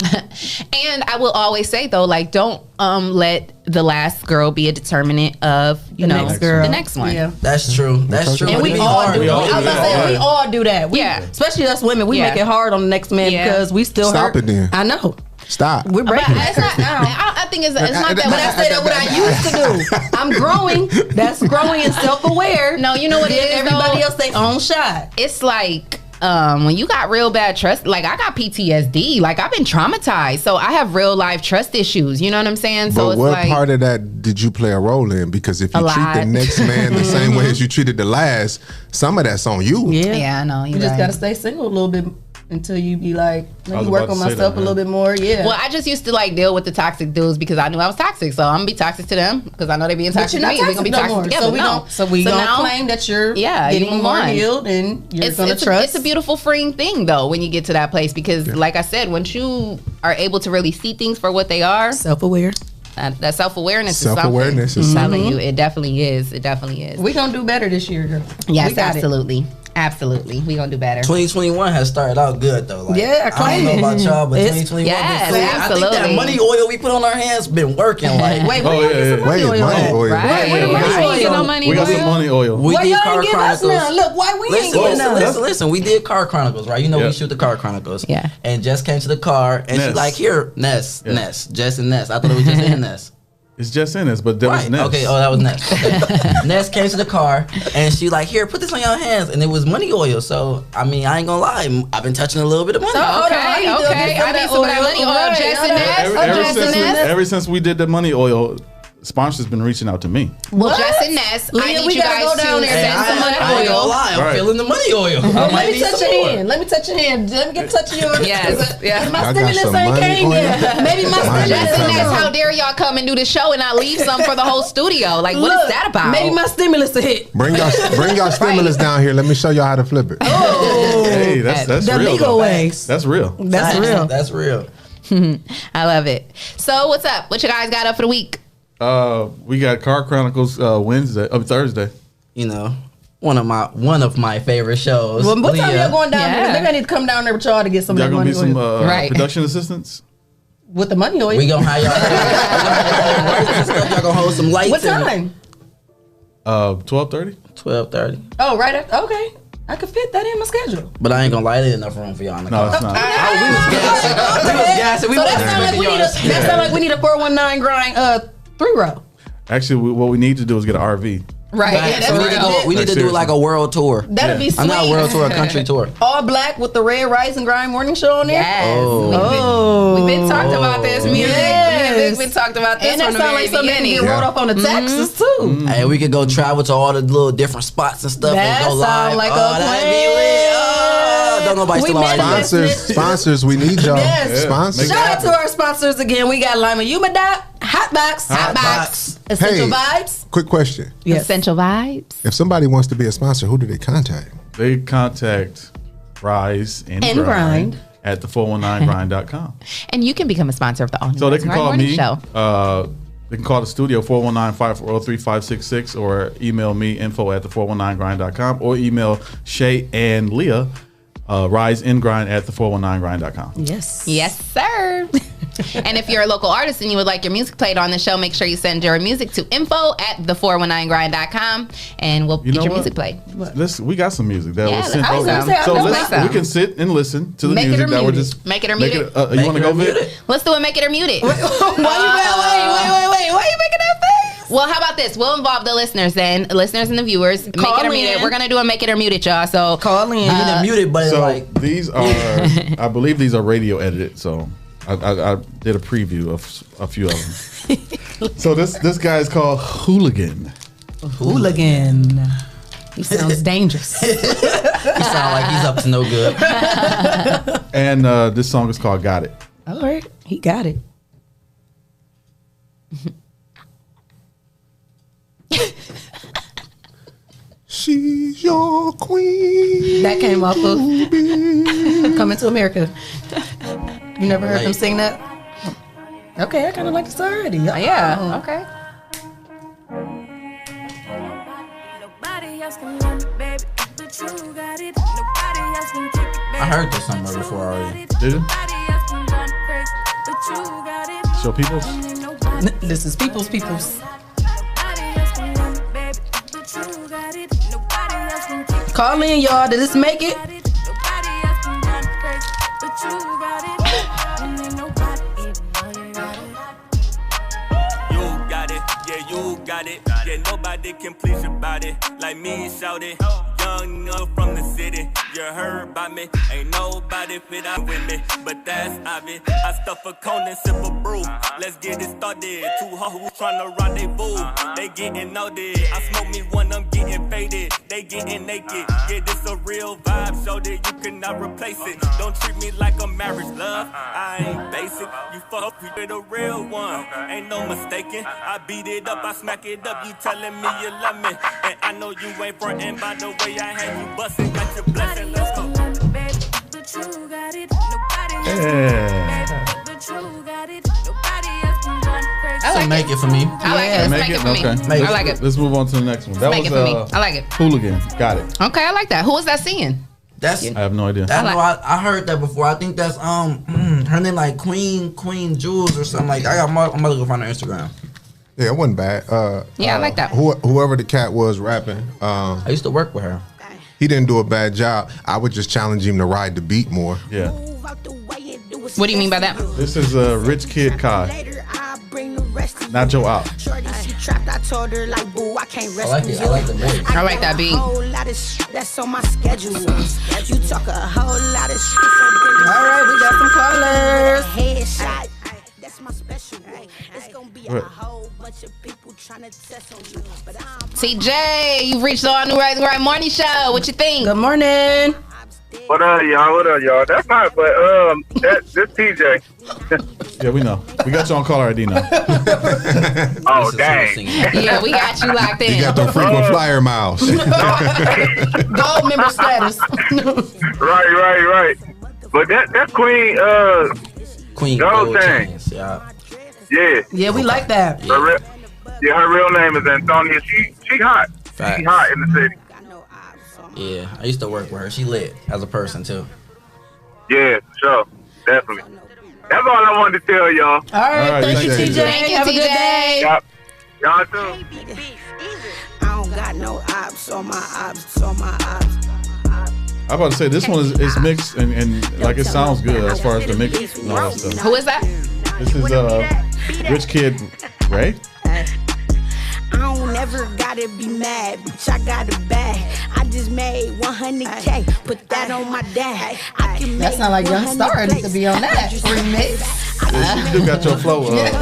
And I will always say, though, like, don't let the last girl be a determinant of, the next one. Yeah. That's true. That's true. And we all do that. We all do that. Yeah. Especially us women. We make it hard on the next man because we still Stop it then. I know. Stop. We're breaking it. I think it's not that. But I say that what I used to do. I'm growing. That's growing and self-aware. No, you know what it is. Everybody else their own shot. It's like when you got real bad trust. Like I got PTSD. Like I've been traumatized, so I have real life trust issues. You know what I'm saying? So but it's what like, part of that did you play a role in? Because if you treat the next man the same way as you treated the last, some of that's on you. Yeah, I know. You just gotta stay single a little bit. Until you be like, let me work on myself a little bit more. Yeah. Well, I just used to like deal with the toxic dudes because I knew I was toxic. So I'm gonna be toxic to them because I know they being toxic to me. We're gonna be toxic together. So we don't claim that you're getting more healed and you're gonna trust. It's a beautiful, freeing thing though when you get to that place because, like I said, once you are able to really see things for what they are, self-aware. That self-awareness is something. I'm telling you, it definitely is. It definitely is. We're gonna do better this year, girl. Yes, absolutely. Absolutely. We're going to do better. 2021 has started out good, though. Like, I don't know about y'all, but 2021 absolutely. I think that money oil we put on our hands been working. Like, wait, money oil. Right. We got some money oil. We did Car Chronicles. Look, why we ain't getting none? Listen. We did Car Chronicles, right? You know we shoot the Car Chronicles. Yeah. And Jess came to the car, and she's like, here, Ness, Jess and Ness. I thought it was Jess and Ness. It's just in this, but that was Ness. Okay, that was Ness. Okay. Ness came to the car and she like, here, put this on your hands, and it was money oil. So I mean, I ain't gonna lie, I've been touching a little bit of money. Okay. I need some of that money oil, Jess and Ness. Ever since we did the money oil, sponsors been reaching out to me. Well, Jess and Ness, I need you guys to send some money oil. I ain't gonna lie, I'm feeling the money oil. Let me touch your hand. Let me touch your hand. Let me get a touch of yours. Yes. My stimulus ain't came yet. Maybe my stimulus. Jess and Ness, how dare y'all come and do the show and not leave some for the whole studio? Like, what is that about? Maybe my stimulus a hit. Bring y'all stimulus down here. Let me show y'all how to flip it. Hey, that's the real. Legal ways. That's real. That's real. That's real. I love it. So what's up? What you guys got up for the week? We got Car Chronicles Thursday. You know, one of my favorite shows. Well, what time y'all going down there? They're gonna need to come down there with y'all to get some Y'all money. gonna be some production assistants? With the money oil. We gonna hire y'all. Y'all gonna hold some lights. What time? 12:30. 12:30. Oh, right after. Okay. I could fit that in my schedule. But I ain't gonna lie, there's enough room for y'all in the car. No, it's not. We was gassing. So that sounds like we need a 419 grind 3-row. Actually, what we need to do is get an RV. Right. Yeah, So we need to do like a world tour. That'd be sweet. I'm not a world tour, a country tour. All black with the red Rise and Grind morning show on there. Yes. Oh. We've been talked about this music. We've been talked about this And that from the sounds very like something that beginning. get rolled up on the taxes too. Hey, we could go travel to all the little different spots and stuff That and go sound live. like a that'd be lit. Don't nobody still Sponsors, we need y'all. Yes. Sponsors. Shout out to our sponsors again. We got Lima Humidot, Hotbox, Essential Vibes. Quick question. Yes. Essential Vibes. If somebody wants to be a sponsor, who do they contact? They contact Rise and Grind at the419grind.com. And you can become a sponsor of the All New So they Rise can and call Grind me. Morning Show. They can call the studio 419-540-3566 or email me info@the419grind.com or email Shay and Leah riseandgrind at the419grind.com. Yes. Yes, sir. And if you're a local artist and you would like your music played on the show, make sure you send your music to info@the419grind.com and we'll get your music played. Listen, we got some music that was sent I was gonna over. say, I So know let's, some. we can sit and listen to the Make it music or that we're mute it. just Make it or mute it. You want to go, Vic? Let's do it. Make it or mute it. Why you wait? Why you making that face? Well, how about this? We'll involve the listeners then, listeners and the viewers. Make it or mute it. We're gonna do a make it or mute it, y'all. So call in. You need to mute it, but So like these are, I believe these are radio edited. So I did a preview of a few of them. So this guy is called Hooligan. Hooligan. He sounds dangerous. he sound like he's up to no good. And this song is called Got It. All right, he got it. She's your queen. That came off of Coming to America. You never heard them sing that? Okay, I kind of like this already. Yeah. Okay. I heard this somewhere before already. Did you? Show Peoples? This is Peoples. Call in, y'all. Did this make it? You got it. Yeah, nobody can please your body like me, shout it. Young nigga from the city, you heard about me. Ain't nobody fit out with me, but that's obvious. I stuff a cone and sip a brew. Let's get it started. Two hoes tryna rendezvous. They getting out there. I smoke me one, I'm getting faded. They getting naked. Yeah, this a real vibe, so that you cannot replace it. Don't treat me like a marriage, love. I ain't basic. You fuck with a real one. Ain't no mistaking. I beat it up, I smack it up. You telling me you love me, and I know you ain't frontin'. By the way, I had you bustin', got your blessing. Let's go. I like make it for me. I like it. Let's make it for me. Okay. I like it. Let's move on to the next one. That Make was it for me. I like it. Hooligan. Got it. Okay, I like that. Who was that singing? That's I have no idea. I heard that before. I think that's her name like Queen Jules or something like that. I'm gonna go find her Instagram. Yeah, it wasn't bad. Yeah, I like that. Whoever the cat was rapping, I used to work with her. He didn't do a bad job. I would just challenge him to ride the beat more. Yeah. What do you mean by that? This is Rich Kid Kai. Not Joe out. I like it. I like the lyrics. I like that beat. That's on my schedule. You talk a whole lot of shit. All right, we got some callers. Headshot. That's my special. It's gonna be a whole bunch of people trying to test on you. But TJ, you've reached the All New Rise and Grind Morning Show. What you think? Good morning. What up, y'all? That's not, but this TJ. Yeah, we know. We got you on caller ID now. Oh, dang. Yeah, we got you locked in. You got the frequent flyer miles. Gold member status. Right. But that's Queen Gold Gold Chains. Chains. Yeah. Yeah, we like that. Her real name is Antonia. She hot. Facts. She hot in the city. Yeah, I used to work with her. She lit as a person too. Yeah, for sure. Definitely. That's all I wanted to tell y'all. All right, thank you, TJ. Have a good day. Yep. Y'all too. I don't got no ops on my ops on my ops. I'm about to say this one is mixed and like it sounds good as far as the mix and all that stuff. Who is that? This is Rich Kid Ray. I don't ever gotta be mad, bitch. I got a bag. I just made 100K. Put that on my dad. I can That sound like Young Star needs to be on that remix. Yeah, you still got your flow, Leah.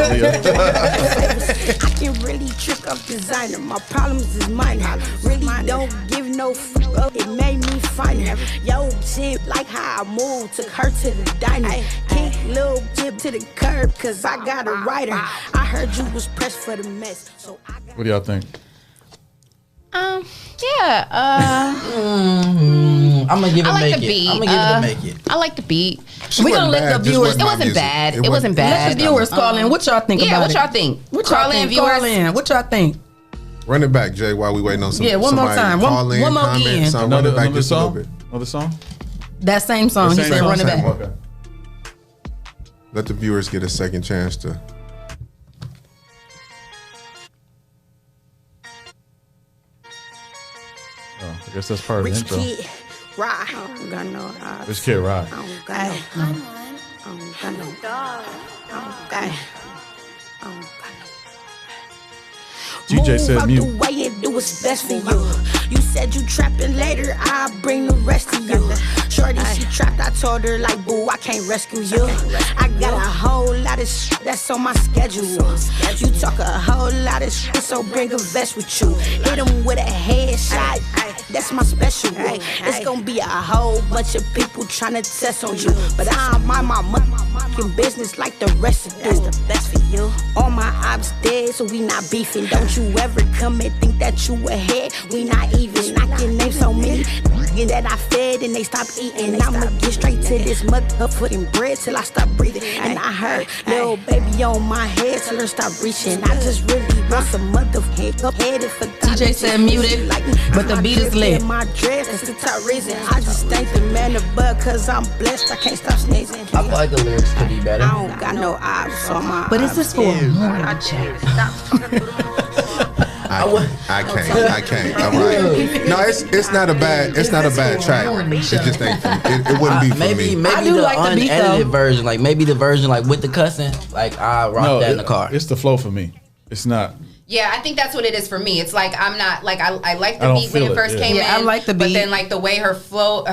I can really trick up designer. My problems is minor. Really don't give no fuck. It made me funny. Yo, shit, like how I moved. Took her to the diner. Kick little Jib to the curb, cause I got a writer. I heard you was pressed for the mess. So I got. What do y'all think? Yeah. I'm gonna give it I like make the it. beat. I'm gonna give it a make it. I like the beat. We gonna let the viewers. It wasn't bad. It wasn't bad. Let the viewers call in. What y'all think about it? Yeah, what y'all think? Call in, viewers. What y'all think? Run it back, Jay, while we waiting on some. Yeah, one more time. Call in, One more comment, again. something. Run it back just a little bit. Another song? That same song. He said, "Run it back." Okay. Let the viewers get a second chance to. Oh, I guess that's part of the Rich intro. Kid Ride. I don't got no ops. Rich Kid Ride. I don't got no. I don't got no. I don't got. DJ said out mute. the way and do what's best for you. You said you trapping later, I'll bring the rest of you. Shorty, she trapped, I told her like, boo, I can't rescue you. I got a whole lot of shit that's on my schedule. You talk a whole lot of shit, so bring a vest with you. Hit him with a headshot, that's my special. It's gonna be a whole bunch of people trying to test on you. But I mind my motherfucking business like the rest of you. That's the best for you. All my ops dead, so we not beefing. Don't you ever come and think that you ahead. We not even. I can name so many that I fed and they stop eating. I'ma get straight to this motherfucking bread till I stop breathing. And I heard little baby on my head, tell her stop reaching. I just really want some motherfucking up headed for TJ said muted, but the beat is lit. My dress, that's the top reason. I just thank the man above, cause I'm blessed. I can't stop sneezing. I feel like the lyrics could be better. I don't got no ops on my. But is this for a morning chat? I can't. All right. No, it's not a bad track. It just ain't. It wouldn't be for maybe me. Maybe the like unedited version, like maybe the version like with the cussing, like I rock that in the car. It's the flow for me. It's not. Yeah, I think that's what it is for me. It's like I'm not like I like the beat when it first came in. I like the beat, but then like the way her flow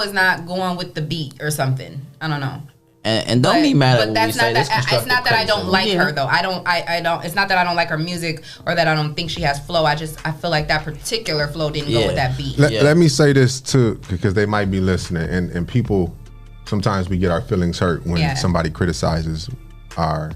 is not going with the beat or something. I don't know. And don't be mad at when we say this. It's not that I don't like her though. I don't. It's not that I don't like her music or that I don't think she has flow. I feel like that particular flow didn't go with that beat. Let me say this too, because they might be listening, and people sometimes we get our feelings hurt when somebody criticizes our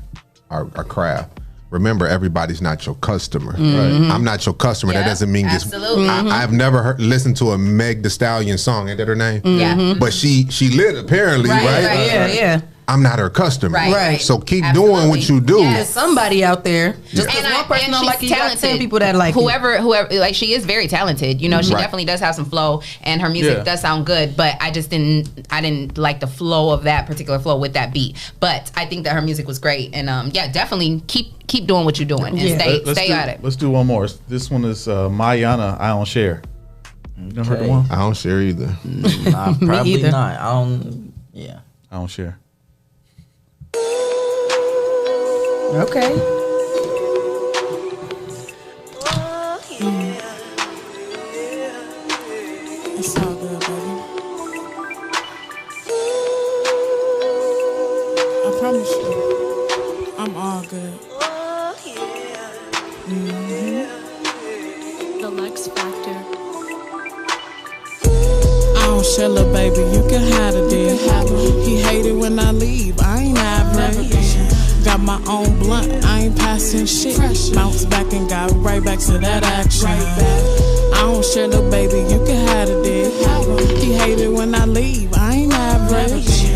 craft. Remember, everybody's not your customer. Mm-hmm. I'm not your customer. That doesn't mean absolutely. I've never listened to a Meg Thee Stallion song. Ain't that her name? Yeah. But she lit apparently, right? Yeah. I'm not her customer. Right. So keep doing what you do. There's somebody out there. Just because one person don't like you, you got 10 people that like whoever, like she is very talented. You know, she definitely does have some flow, and her music does sound good. But I didn't like the flow of that particular flow with that beat. But I think that her music was great, and definitely keep doing what you're doing and stay at it. Let's do one more. This one is Mayana. I don't share. You never heard the one? I don't share either. Nah, probably not. I don't. Yeah. I don't share. Okay. It's all good, baby. I promise you, I'm all good. The Lex Factor. I don't share, little baby, you can have it, dear. He hated when I leave, I ain't average. Got my own blunt, I ain't passing shit. Bounce back and got right back to that action. I don't share, little baby, you can have it, dear. He hated when I leave, I ain't average.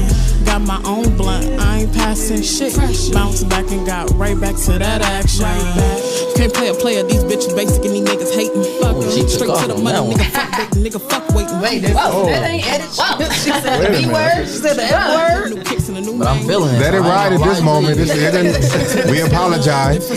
Got my own blunt, I ain't ain't passing shit. Bounce back and got right back to that action. Can't play a player, these bitches basic and these niggas hating. Straight to the money, nigga fuck baiting, nigga fuck waiting. Wait, that ain't edit. She said the B word, she said the F word. But I'm feeling it. Let it ride at this moment. We apologize.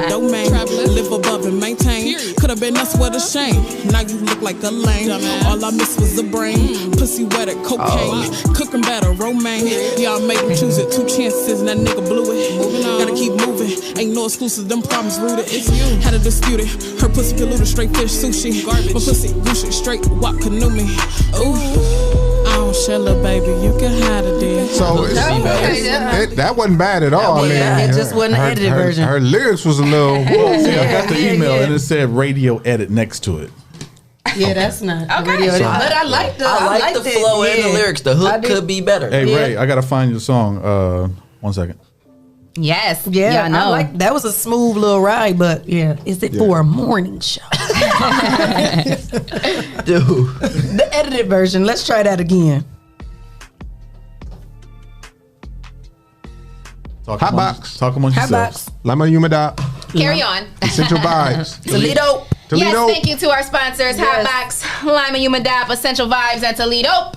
Domain, live above and maintain. Could have been us with a shame. Now you look like a lame. All I miss was the brain. Pussy wet at cocaine. Cooking better, romaine. Y'all made him choose it. 2 chances and that nigga blew it. Gotta keep moving. Ain't no exclusives, them problems rooted. It's you. Had to dispute it. Her pussy polluted, straight fish sushi. My pussy Gucci, straight walk canoe me. Ooh. I don't share, little baby. You can hide it, dear. So that wasn't bad at all. It just wasn't the edited version. Her lyrics was a little. See, I got the email and it said radio edit next to it. Yeah, that's not radio edit. But I like the flow and the lyrics. The hook could be better. Hey Ray, I gotta find your song. 1 second. Yes. Yeah, I know. That was a smooth little ride, but is it for a morning show? Dude. The edited version. Let's try that again. Hot box. Talk amongst yourselves. Lama Humada. Carry on. Essential Vibes. Toledo. Yes, thank you to our sponsors, Hotbox, Lima Humadap, Essential Vibes, and Toledo.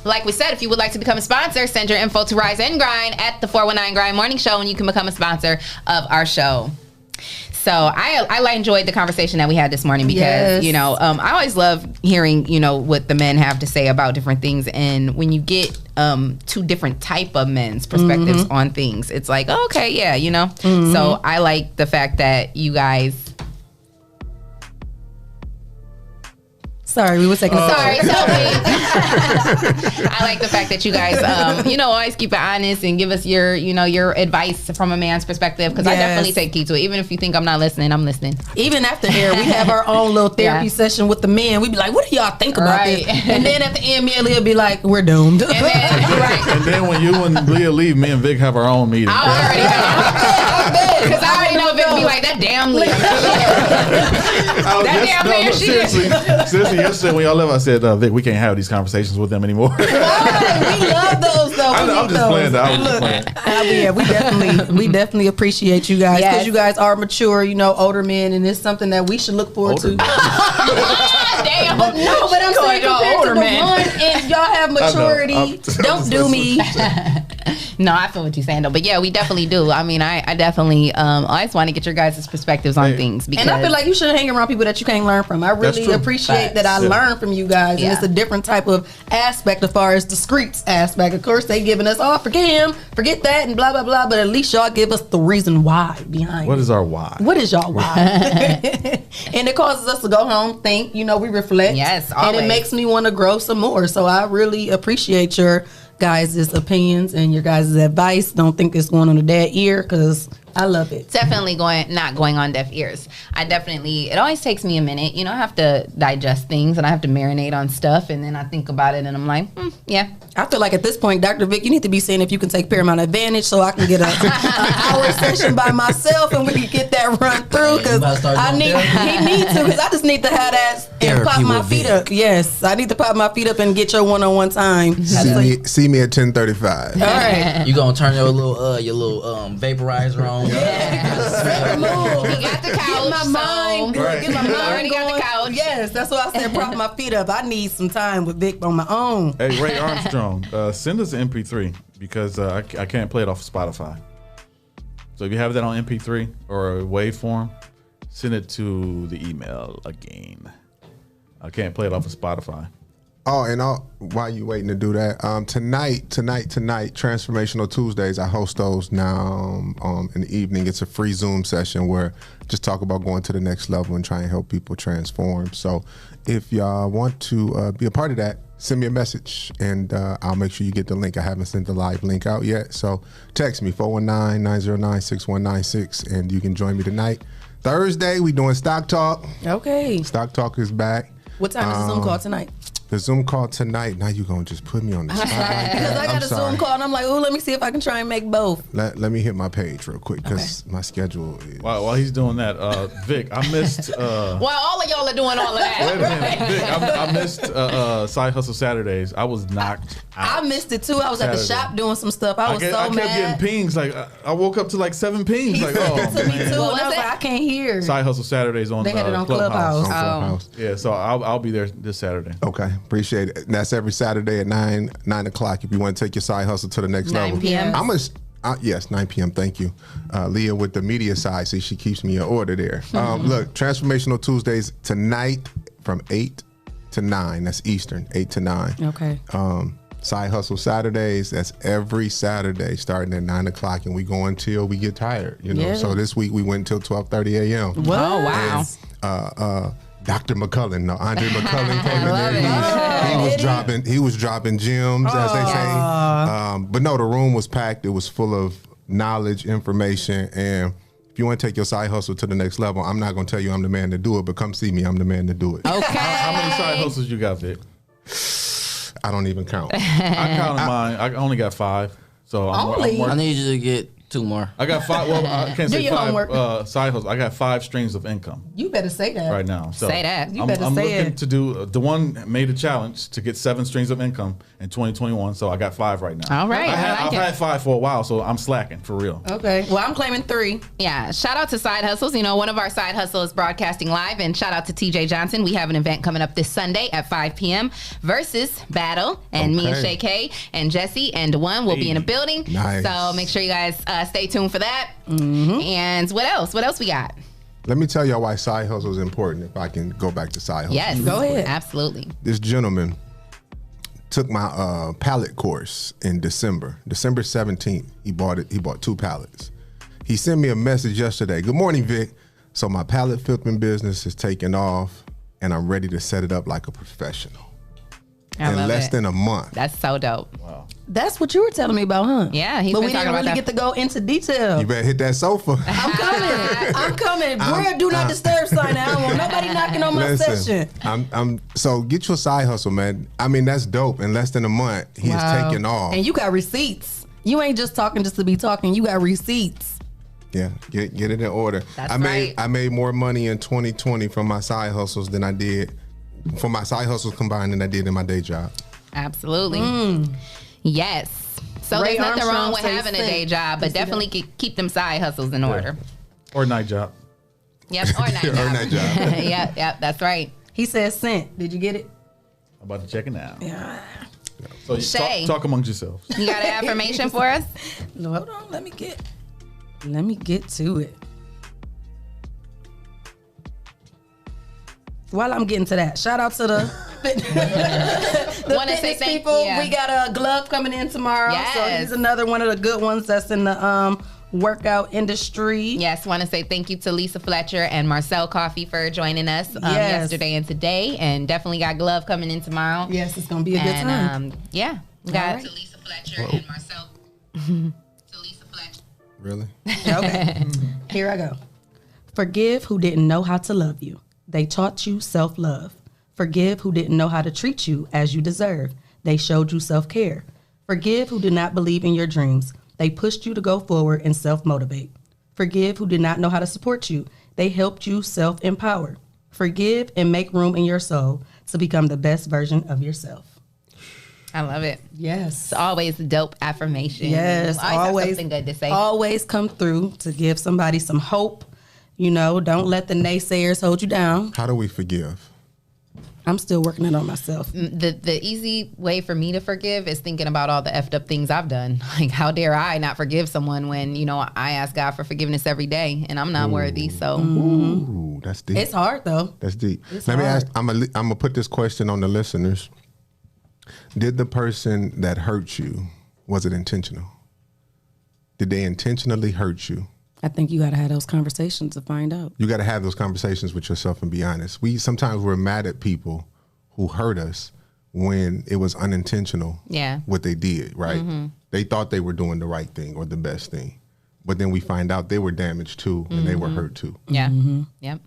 Like we said, if you would like to become a sponsor, send your info to Rise and Grind at the 419 Grind Morning Show, and you can become a sponsor of our show. So I enjoyed the conversation that we had this morning because, I always love hearing, what the men have to say about different things. And when you get 2 different type of men's perspectives on things, it's like, oh, okay, yeah, So I like the fact that you guys... Sorry, we were taking Sorry, I like the fact that you guys, always keep it honest and give us your, your advice from a man's perspective. Because I definitely take heed to it. Even if you think I'm not listening, I'm listening. Even after air, we have our own little therapy session with the men. We be like, what do y'all think about this? And then at the end, me and Leah be like, we're doomed. And then when you and Leah leave, me and Vic have our own meeting. Because I already know Vic be like, that damn Leah. Seriously, yesterday when y'all left, I said, Vic, we can't have these conversations with them anymore. We love those though. I'm just playing that. We definitely appreciate you guys because you guys are mature, older men, and it's something that we should look forward to. Damn. But I'm saying compared to the one, and y'all have maturity. Don't do me. No, I feel what you're saying though, but yeah, we definitely do. I mean, I definitely always want to get your guys' perspectives on things, because, and I feel like you shouldn't hang around people that you can't learn from. I really appreciate that I learn from you guys, and it's a different type of aspect as far as the streets aspect. Of course, they giving us, forget him, forget that, and blah blah blah. But at least y'all give us the reason why behind. What is our why? What is y'all why? And it causes us to go home, think, we reflect. Yes, always. And it makes me want to grow some more. So I really appreciate your guys' opinions and your guys' advice. Don't think it's going on a dead ear, because I love it. Definitely not going on deaf ears. It always takes me a minute. I have to digest things and I have to marinate on stuff, and then I think about it and I'm like, yeah. I feel like at this point, Dr. Vic, you need to be saying if you can take Paramount Advantage so I can get an hour session by myself and we can get that run through, because he needs to, because I just need to have that and pop my feet up. Yes, I need to pop my feet up and get your one-on-one time. See me at 10:35. All right. You gonna turn your little vaporizer on? We got the couch. Get my mind already got the couch. Yes, that's why I said prop my feet up. I need some time with Vic on my own. Hey, Ray Armstrong, send us an MP3 because I can't play it off of Spotify. So if you have that on MP3 or a waveform, send it to the email again. I can't play it off of Spotify. Oh, and while you waiting to do that, tonight, Transformational Tuesdays, I host those now in the evening. It's a free Zoom session where just talk about going to the next level and try and help people transform. So if y'all want to be a part of that, send me a message and I'll make sure you get the link. I haven't sent the live link out yet. So text me, 419-909-6196, and you can join me tonight. Thursday, we doing Stock Talk. Okay. Stock Talk is back. What time is the Zoom call tonight? The Zoom call tonight. Now you gonna just put me on the spot like that? Because I got a Zoom call and I'm like, oh, let me see if I can try and make both. Let me hit my page real quick because my schedule is. While he's doing that, Vic, I missed. While all of y'all are doing all of that. Wait a minute, Vic, I missed Side Hustle Saturdays. I was knocked out. I missed it too. I was at the shop doing some stuff. I was so I kept mad. getting pings. Like I woke up to like 7 pings. Like, oh, to me man. too, and I was like, I can't hear. Side Hustle Saturdays on They had it on Clubhouse. Yeah, so I'll be there this Saturday. Okay, appreciate it. And that's every Saturday at 9 o'clock. If you want to take your side hustle to the next 9 level. p.m. I'm gonna. Yes, 9 p.m. Thank you, Leah, with the media side. See, she keeps me in order there. Look, Transformational Tuesdays tonight from 8 to 9. That's Eastern, 8 to 9. Okay. Side Hustle Saturdays. That's every Saturday starting at 9 o'clock, and we go until we get tired. You know. Yeah. So this week we went until 12:30 a.m. What? Oh, wow. And, Dr. McCullen, no, Andre McCullen came in there. He was dropping gems, as they say. But no, the room was packed. It was full of knowledge, information, and if you want to take your side hustle to the next level, I'm not going to tell you I'm the man to do it, but come see me. I'm the man to do it. Okay. How many side hustles you got, Vic? I don't even count. I counted mine. I only got 5. So I'm working. I need you to get 2 more. I got 5. Well, I can't Do say your 5 homework. side hustles. I got 5 streams of income You better say that. right now. So Say that. You better I'm say looking it. to do. The one made a challenge to get 7 streams of income in 2021. So I got 5 right now. All right. I've had 5 for a while, so I'm slacking for real. Okay. Well, I'm claiming 3. Yeah, shout out to Side Hustles. You know, one of our side hustles is broadcasting live, and shout out to TJ Johnson. We have an event coming up this Sunday at 5 p.m. versus Battle, and me and Shay K and Jesse and DeJuan will be in the building. Nice. So make sure you guys stay tuned for that. And what else? What else we got? Let me tell y'all why side hustle is important. If I can go back to side hustle. Yes, Go ahead. absolutely. This gentleman took my pallet course in December 17th. He bought 2 pallets. He sent me a message yesterday. Good morning, Vic. So my pallet flipping business is taking off, and I'm ready to set it up like a professional I in love less it. than a month. That's so dope. Wow. That's what you were telling me about, huh? Yeah, he's but been we talking didn't about really that. get to go into detail. You better hit that sofa. I'm coming. I'm coming. We're a do not disturb sign. I don't want nobody knocking on my session. So get your side hustle, man. I mean, that's dope. In less than a month, he is taking off. And you got receipts. You ain't just talking just to be talking. You got receipts. Yeah, get it in order. That's I made more money in 2020 from my side hustles than I did from my side hustles combined than I did in my day job. Absolutely. Yes. So Ray there's nothing Armstrong wrong with says having a sing. day job, but You see definitely keep them side hustles in order. Or night job. Yep, or night job. Or night job. Yep, that's right. He said sent. Did you get it? I'm about to check it now. Yeah. So you Shay. talk amongst yourselves. You got an affirmation for us? No, hold on. Let me get to it. While I'm getting to that, shout out to the Wanna say fitness thank- people. yeah. We got a glove coming in tomorrow. So Yes. he's another one of the good ones that's in the workout industry. Yes, want to say thank you to Lisa Fletcher and Marcel Coffey for joining us Yes. yesterday and today, and definitely got glove coming in tomorrow. Yes, it's gonna be a good time. Yeah, we got All right. to Lisa Fletcher and Marcel. To Lisa Fletcher. Really? Okay. Here I go. Forgive who didn't know how to love you. They taught you self-love. Forgive who didn't know how to treat you as you deserve. They showed you self-care. Forgive who did not believe in your dreams. They pushed you to go forward and self-motivate. Forgive who did not know how to support you. They helped you self-empower. Forgive and make room in your soul to become the best version of yourself. I love it. Yes. It's always a dope affirmation. Yes, Have always something good to say. Always come through to give somebody some hope. You know, don't let the naysayers hold you down. How do we forgive? I'm still working it on myself. The easy way for me to forgive is thinking about all the effed up things I've done. Like, how dare I not forgive someone when, you know, I ask God for forgiveness every day and I'm not worthy. So Ooh, that's deep. It's hard though. That's deep. It's Let me hard. ask. I'm gonna put this question on the listeners. Did the person that hurt you, was it intentional? Did they intentionally hurt you? I think you got to have those conversations to find out. You got to have those conversations with yourself and be honest. Sometimes we're mad at people who hurt us when it was unintentional. Yeah. What they did, right? Mhm. They thought they were doing the right thing or the best thing, but then we find out they were damaged too and they were hurt too. yeah. Yep.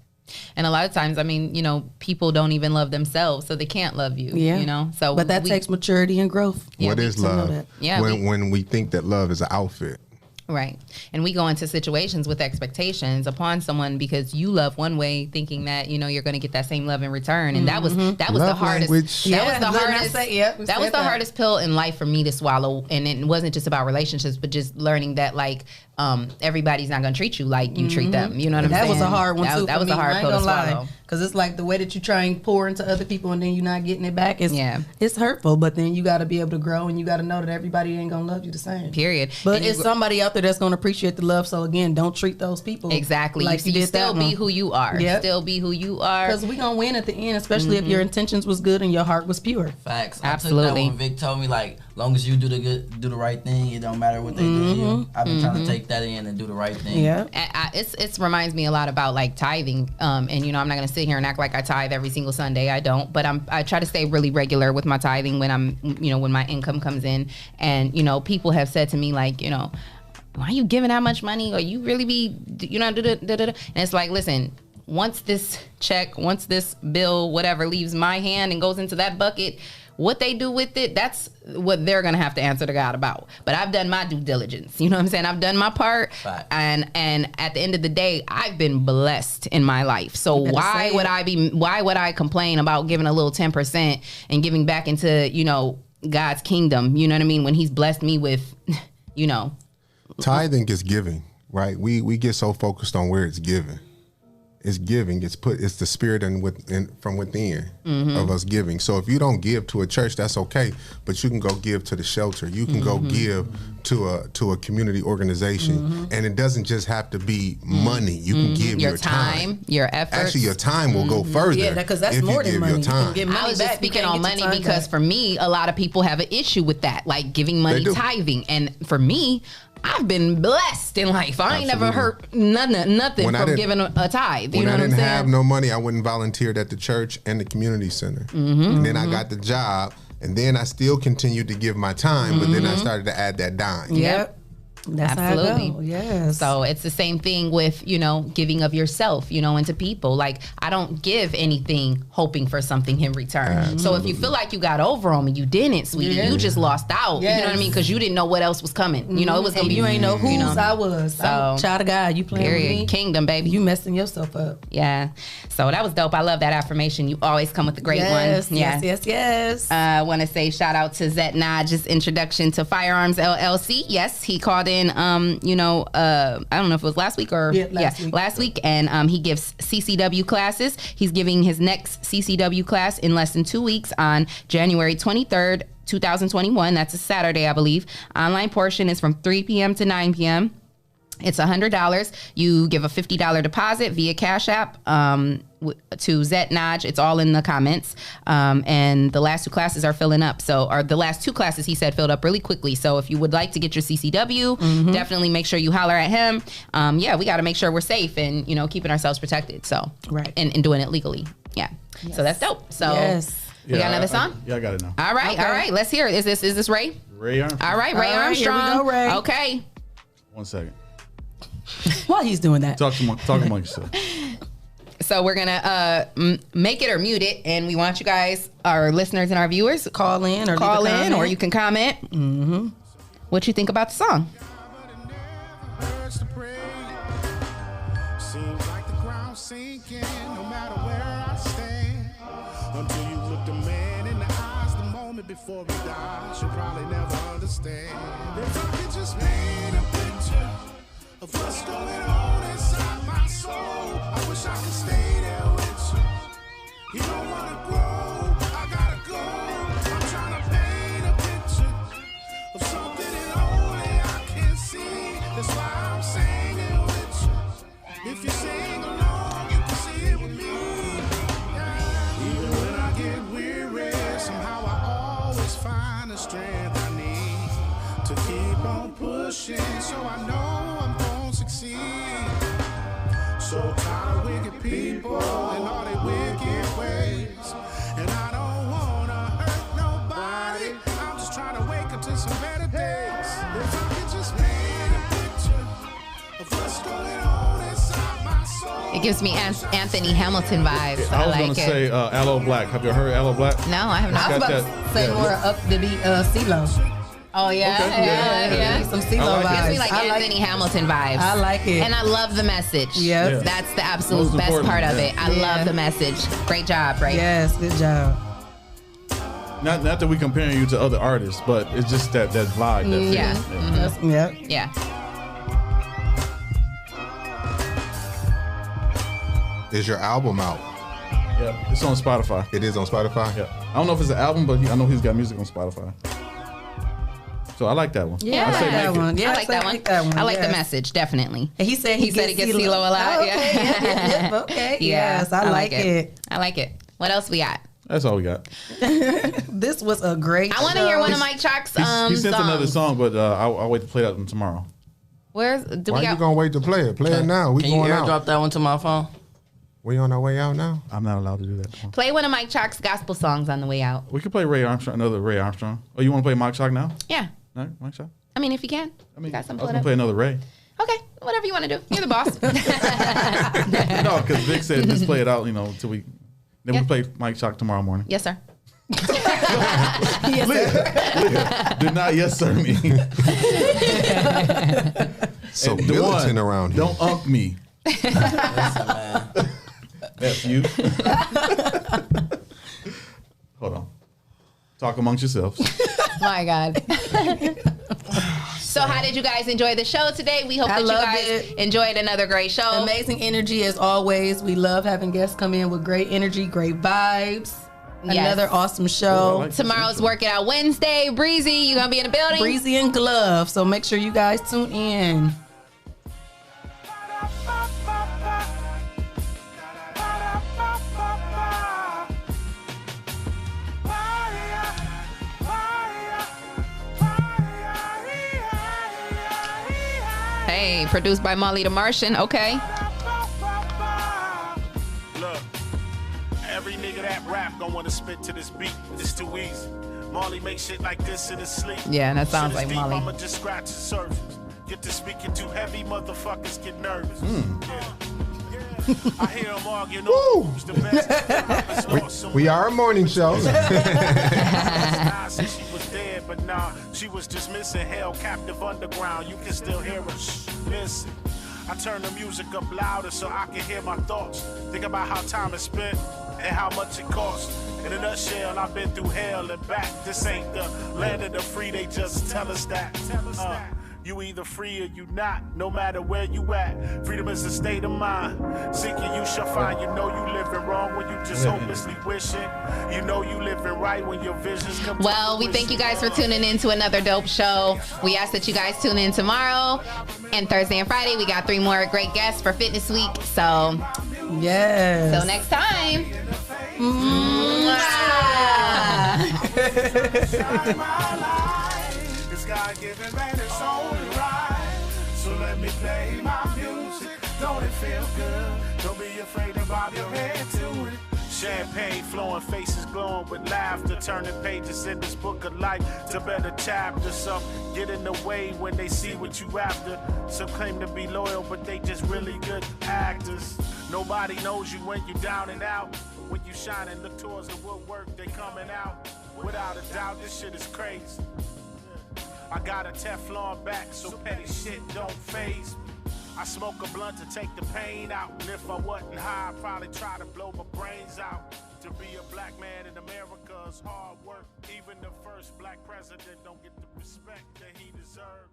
And a lot of times, I mean, you know, people don't even love themselves, so they can't love you. Yeah. You know, so but that takes maturity and growth. What is love? Yeah, when we think that love is an outfit. Right. And we go into situations with expectations upon someone because you love one way, thinking that, you know, you're going to get that same love in return. And that was the hardest. That was the hardest pill in life for me to swallow. And it wasn't just about relationships, but just learning that, like, everybody's not going to treat you like you treat them. You know what I'm saying? That was a hard one too. That was a hard pill to swallow. Because it's like the way that you try and pour into other people and then you're not getting it back. It's hurtful. But then you got to be able to grow and you got to know that everybody ain't going to love you the same. Period. But it's somebody out there that's going to appreciate the love. So again, don't treat those people exactly like you still be who you are. Yep. Still be who you are. Because we gonna win at the end, especially if your intentions was good and your heart was pure. Facts. Absolutely. I took that when Vic told me, like, long as you do the right thing, it don't matter what they do to you. I've been trying to take that in and do the right thing. Yeah. It reminds me a lot about like tithing. And you know, I'm not gonna sit here and act like I tithe every single Sunday. I don't, but I try to stay really regular with my tithing when my income comes in. And you know, people have said to me, like, you know, why are you giving that much money? Or you really be, you know, and it's like, listen, once this bill, whatever, leaves my hand and goes into that bucket, what they do with it, that's what they're gonna have to answer to God about. But I've done my due diligence. You know what I'm saying? I've done my part. Right. And at the end of the day, I've been blessed in my life. So why would I complain about giving a little 10% and giving back into, you know, God's kingdom? You know what I mean? When He's blessed me with, you know. Tithing is giving, right? We get so focused on where it's given. It's giving. It's the spirit from within of us giving. So if you don't give to a church, that's okay. But you can go give to the shelter. You can go give to a community organization, and it doesn't just have to be money. You can give your time, your effort. Actually, your time will go further. Yeah, because that's more than money. I was just speaking on money because for me, a lot of people have an issue with that, like giving money, tithing, and for me, I've been blessed in life. I ain't never heard nothing from giving a tithe. You know what I'm saying? When I didn't have no money, I went and volunteered at the church and the community center. And then I got the job, and then I still continued to give my time, but then I started to add that dime. Yep. That's absolutely how I go. Yes. So it's the same thing with, you know, giving of yourself, you know, into people. Like, I don't give anything hoping for something in return. So if you feel like you got over on me, you didn't, sweetie. You just lost out. You know what I mean? Because you didn't know what else was coming. You know, it was gonna be, you ain't know whose I was. So, child of God, you playing with me. Kingdom, baby. You messing yourself up. Yeah. So that was dope. I love that affirmation. You always come with the great one. Yes. I want to say shout out to Zet Naj's introduction to Firearms LLC. Yes, he called in. You know, I don't know if it was last week or last week, and he gives CCW classes. He's giving his next CCW class in less than 2 weeks on January 23rd, 2021. That's a Saturday, I believe. Online portion is from 3 p.m. to 9 p.m. It's $100. You give a $50 deposit via Cash App to Zet Naj. It's all in the comments. And the last two classes are filling up. Or the last two classes, he said, filled up really quickly. So if you would like to get your CCW, definitely make sure you holler at him. We got to make sure we're safe and, you know, keeping ourselves protected. So, and doing it legally. Yeah. Yes. So that's dope. So we got another song? I got it now. All right. All right. Let's hear it. Is this Ray? Ray Armstrong. All right. Ray Armstrong. Here we go, Ray. Okay. 1 second. While he's doing that, talk among yourself. So we're gonna make it or mute it, and we want you guys, our listeners and our viewers, call in, or you can comment. What you think about the song? Seems like the ground sinking, no matter where I stand. Until you look the man in the eyes, the moment before we die, you'll probably never understand. If I could just paint a picture of what's going on inside my soul, I wish I could stay there with you. You don't wanna grow, I gotta go. I'm trying to paint a picture of something that only I can see. That's why I'm singing with you. If you sing along, you can see it with me. Even when I get weary, somehow I always find the strength I need to keep on pushing. So I know I'm gonna succeed. So tired of wicked people and all their wicked ways. And I don't wanna hurt nobody. I'm just trying to wake up to some better days. If I could just paint a picture of what's going on inside my soul, It gives me Anthony Hamilton vibes. I was like going to say Aloe Black. Have you heard Aloe Black? No, I have not. I was about to say more up the beat CeeLo. Oh yeah, Okay. yeah. Some CeeLo vibes. Gives me like Anthony Hamilton vibes. I like it, and I love the message. Yes. That's the absolute best part of it. I love the message. Great job, Ray. Yes, good job. Not that we comparing you to other artists, but it's just that vibe. Yeah. Is your album out? Yeah, it's on Spotify. It is on Spotify? Yeah. I don't know if it's an album, but I know he's got music on Spotify. So I like that one. Yeah, I like that one. Yeah, I like that one. I like the message, definitely. And he said it gets CeeLo a lot. Oh, okay. Okay. Yes, I like it. I like it. What else we got? That's all we got. This was a great I want to hear one of Mike Chalk's He sent songs. another song, but I'll wait to play that one tomorrow. Why you gonna wait to play it? Play it now. We Can going you out. airdrop that one to my phone? We on our way out now? I'm not allowed to do that. Play one of Mike Chalk's gospel songs on the way out. We could play Ray Armstrong, another Ray Armstrong. Oh, you want to play Mike Chalk now? Yeah. No, Mike Chalk. I mean, if you can. I mean, got some I was gonna play another Ray. Okay, whatever you want to do. You're the boss. No, because Vic said just play it out, till we. Then we play Mike Chalk tomorrow morning. Yes, sir. Leah, did not yes sir me. So militant around here. Don't unk me. F you. Hold on. Talk amongst yourselves. My God. So how did you guys enjoy the show today? We hope that you guys enjoyed another great show. Amazing energy as always. We love having guests come in with great energy, great vibes. Yes. Another awesome show. Tomorrow's Working Out Wednesday. Breezy, you gonna be in the building? Breezy and Glove. So make sure you guys tune in. Hey, produced by Molly the Martian. Okay. Look, every nigga that rap gon' wanna spit to this beat. It's too easy. Molly make shit like this in his sleep. Yeah, that sounds Shit is like Molly. I'ma just scratch the surface. Get to speaking too heavy, motherfuckers get nervous. Yeah. I hear them arguing who's the best. We are a morning show. She was dead, but nah, she was just missing hell captive underground. You can still hear her. Listen, I turn the music up louder so I can hear my thoughts. Think about how time is spent and how much it costs. In a nutshell, I've been through hell and back. This ain't the land of the free, they just tell us that. You either free or you not, no matter where you at. Freedom is a state of mind. Seeking you shall find. You know you living wrong when you just hopelessly wishing. You know you living right when your visions come. Well, we thank you guys for tuning in to another dope show. We ask that you guys tune in tomorrow and Thursday and Friday. We got 3 more great guests for Fitness Week. So, yes. Till next time. God-given, man, it's only right. So let me play my music. Don't it feel good? Don't be afraid to bob your head to it. Champagne flowing, faces glowing with laughter, turning pages in this book of life to better chapters. Some get in the way when they see what you after. Some claim to be loyal, but they just really good actors. Nobody knows you when you're down and out. When you shine and look towards the woodwork, they coming out. Without a doubt, this shit is crazy. I got a Teflon back, so petty shit don't faze me. I smoke a blunt to take the pain out. And if I wasn't high, I'd probably try to blow my brains out. To be a black man in America is hard work. Even the first black president don't get the respect that he deserves.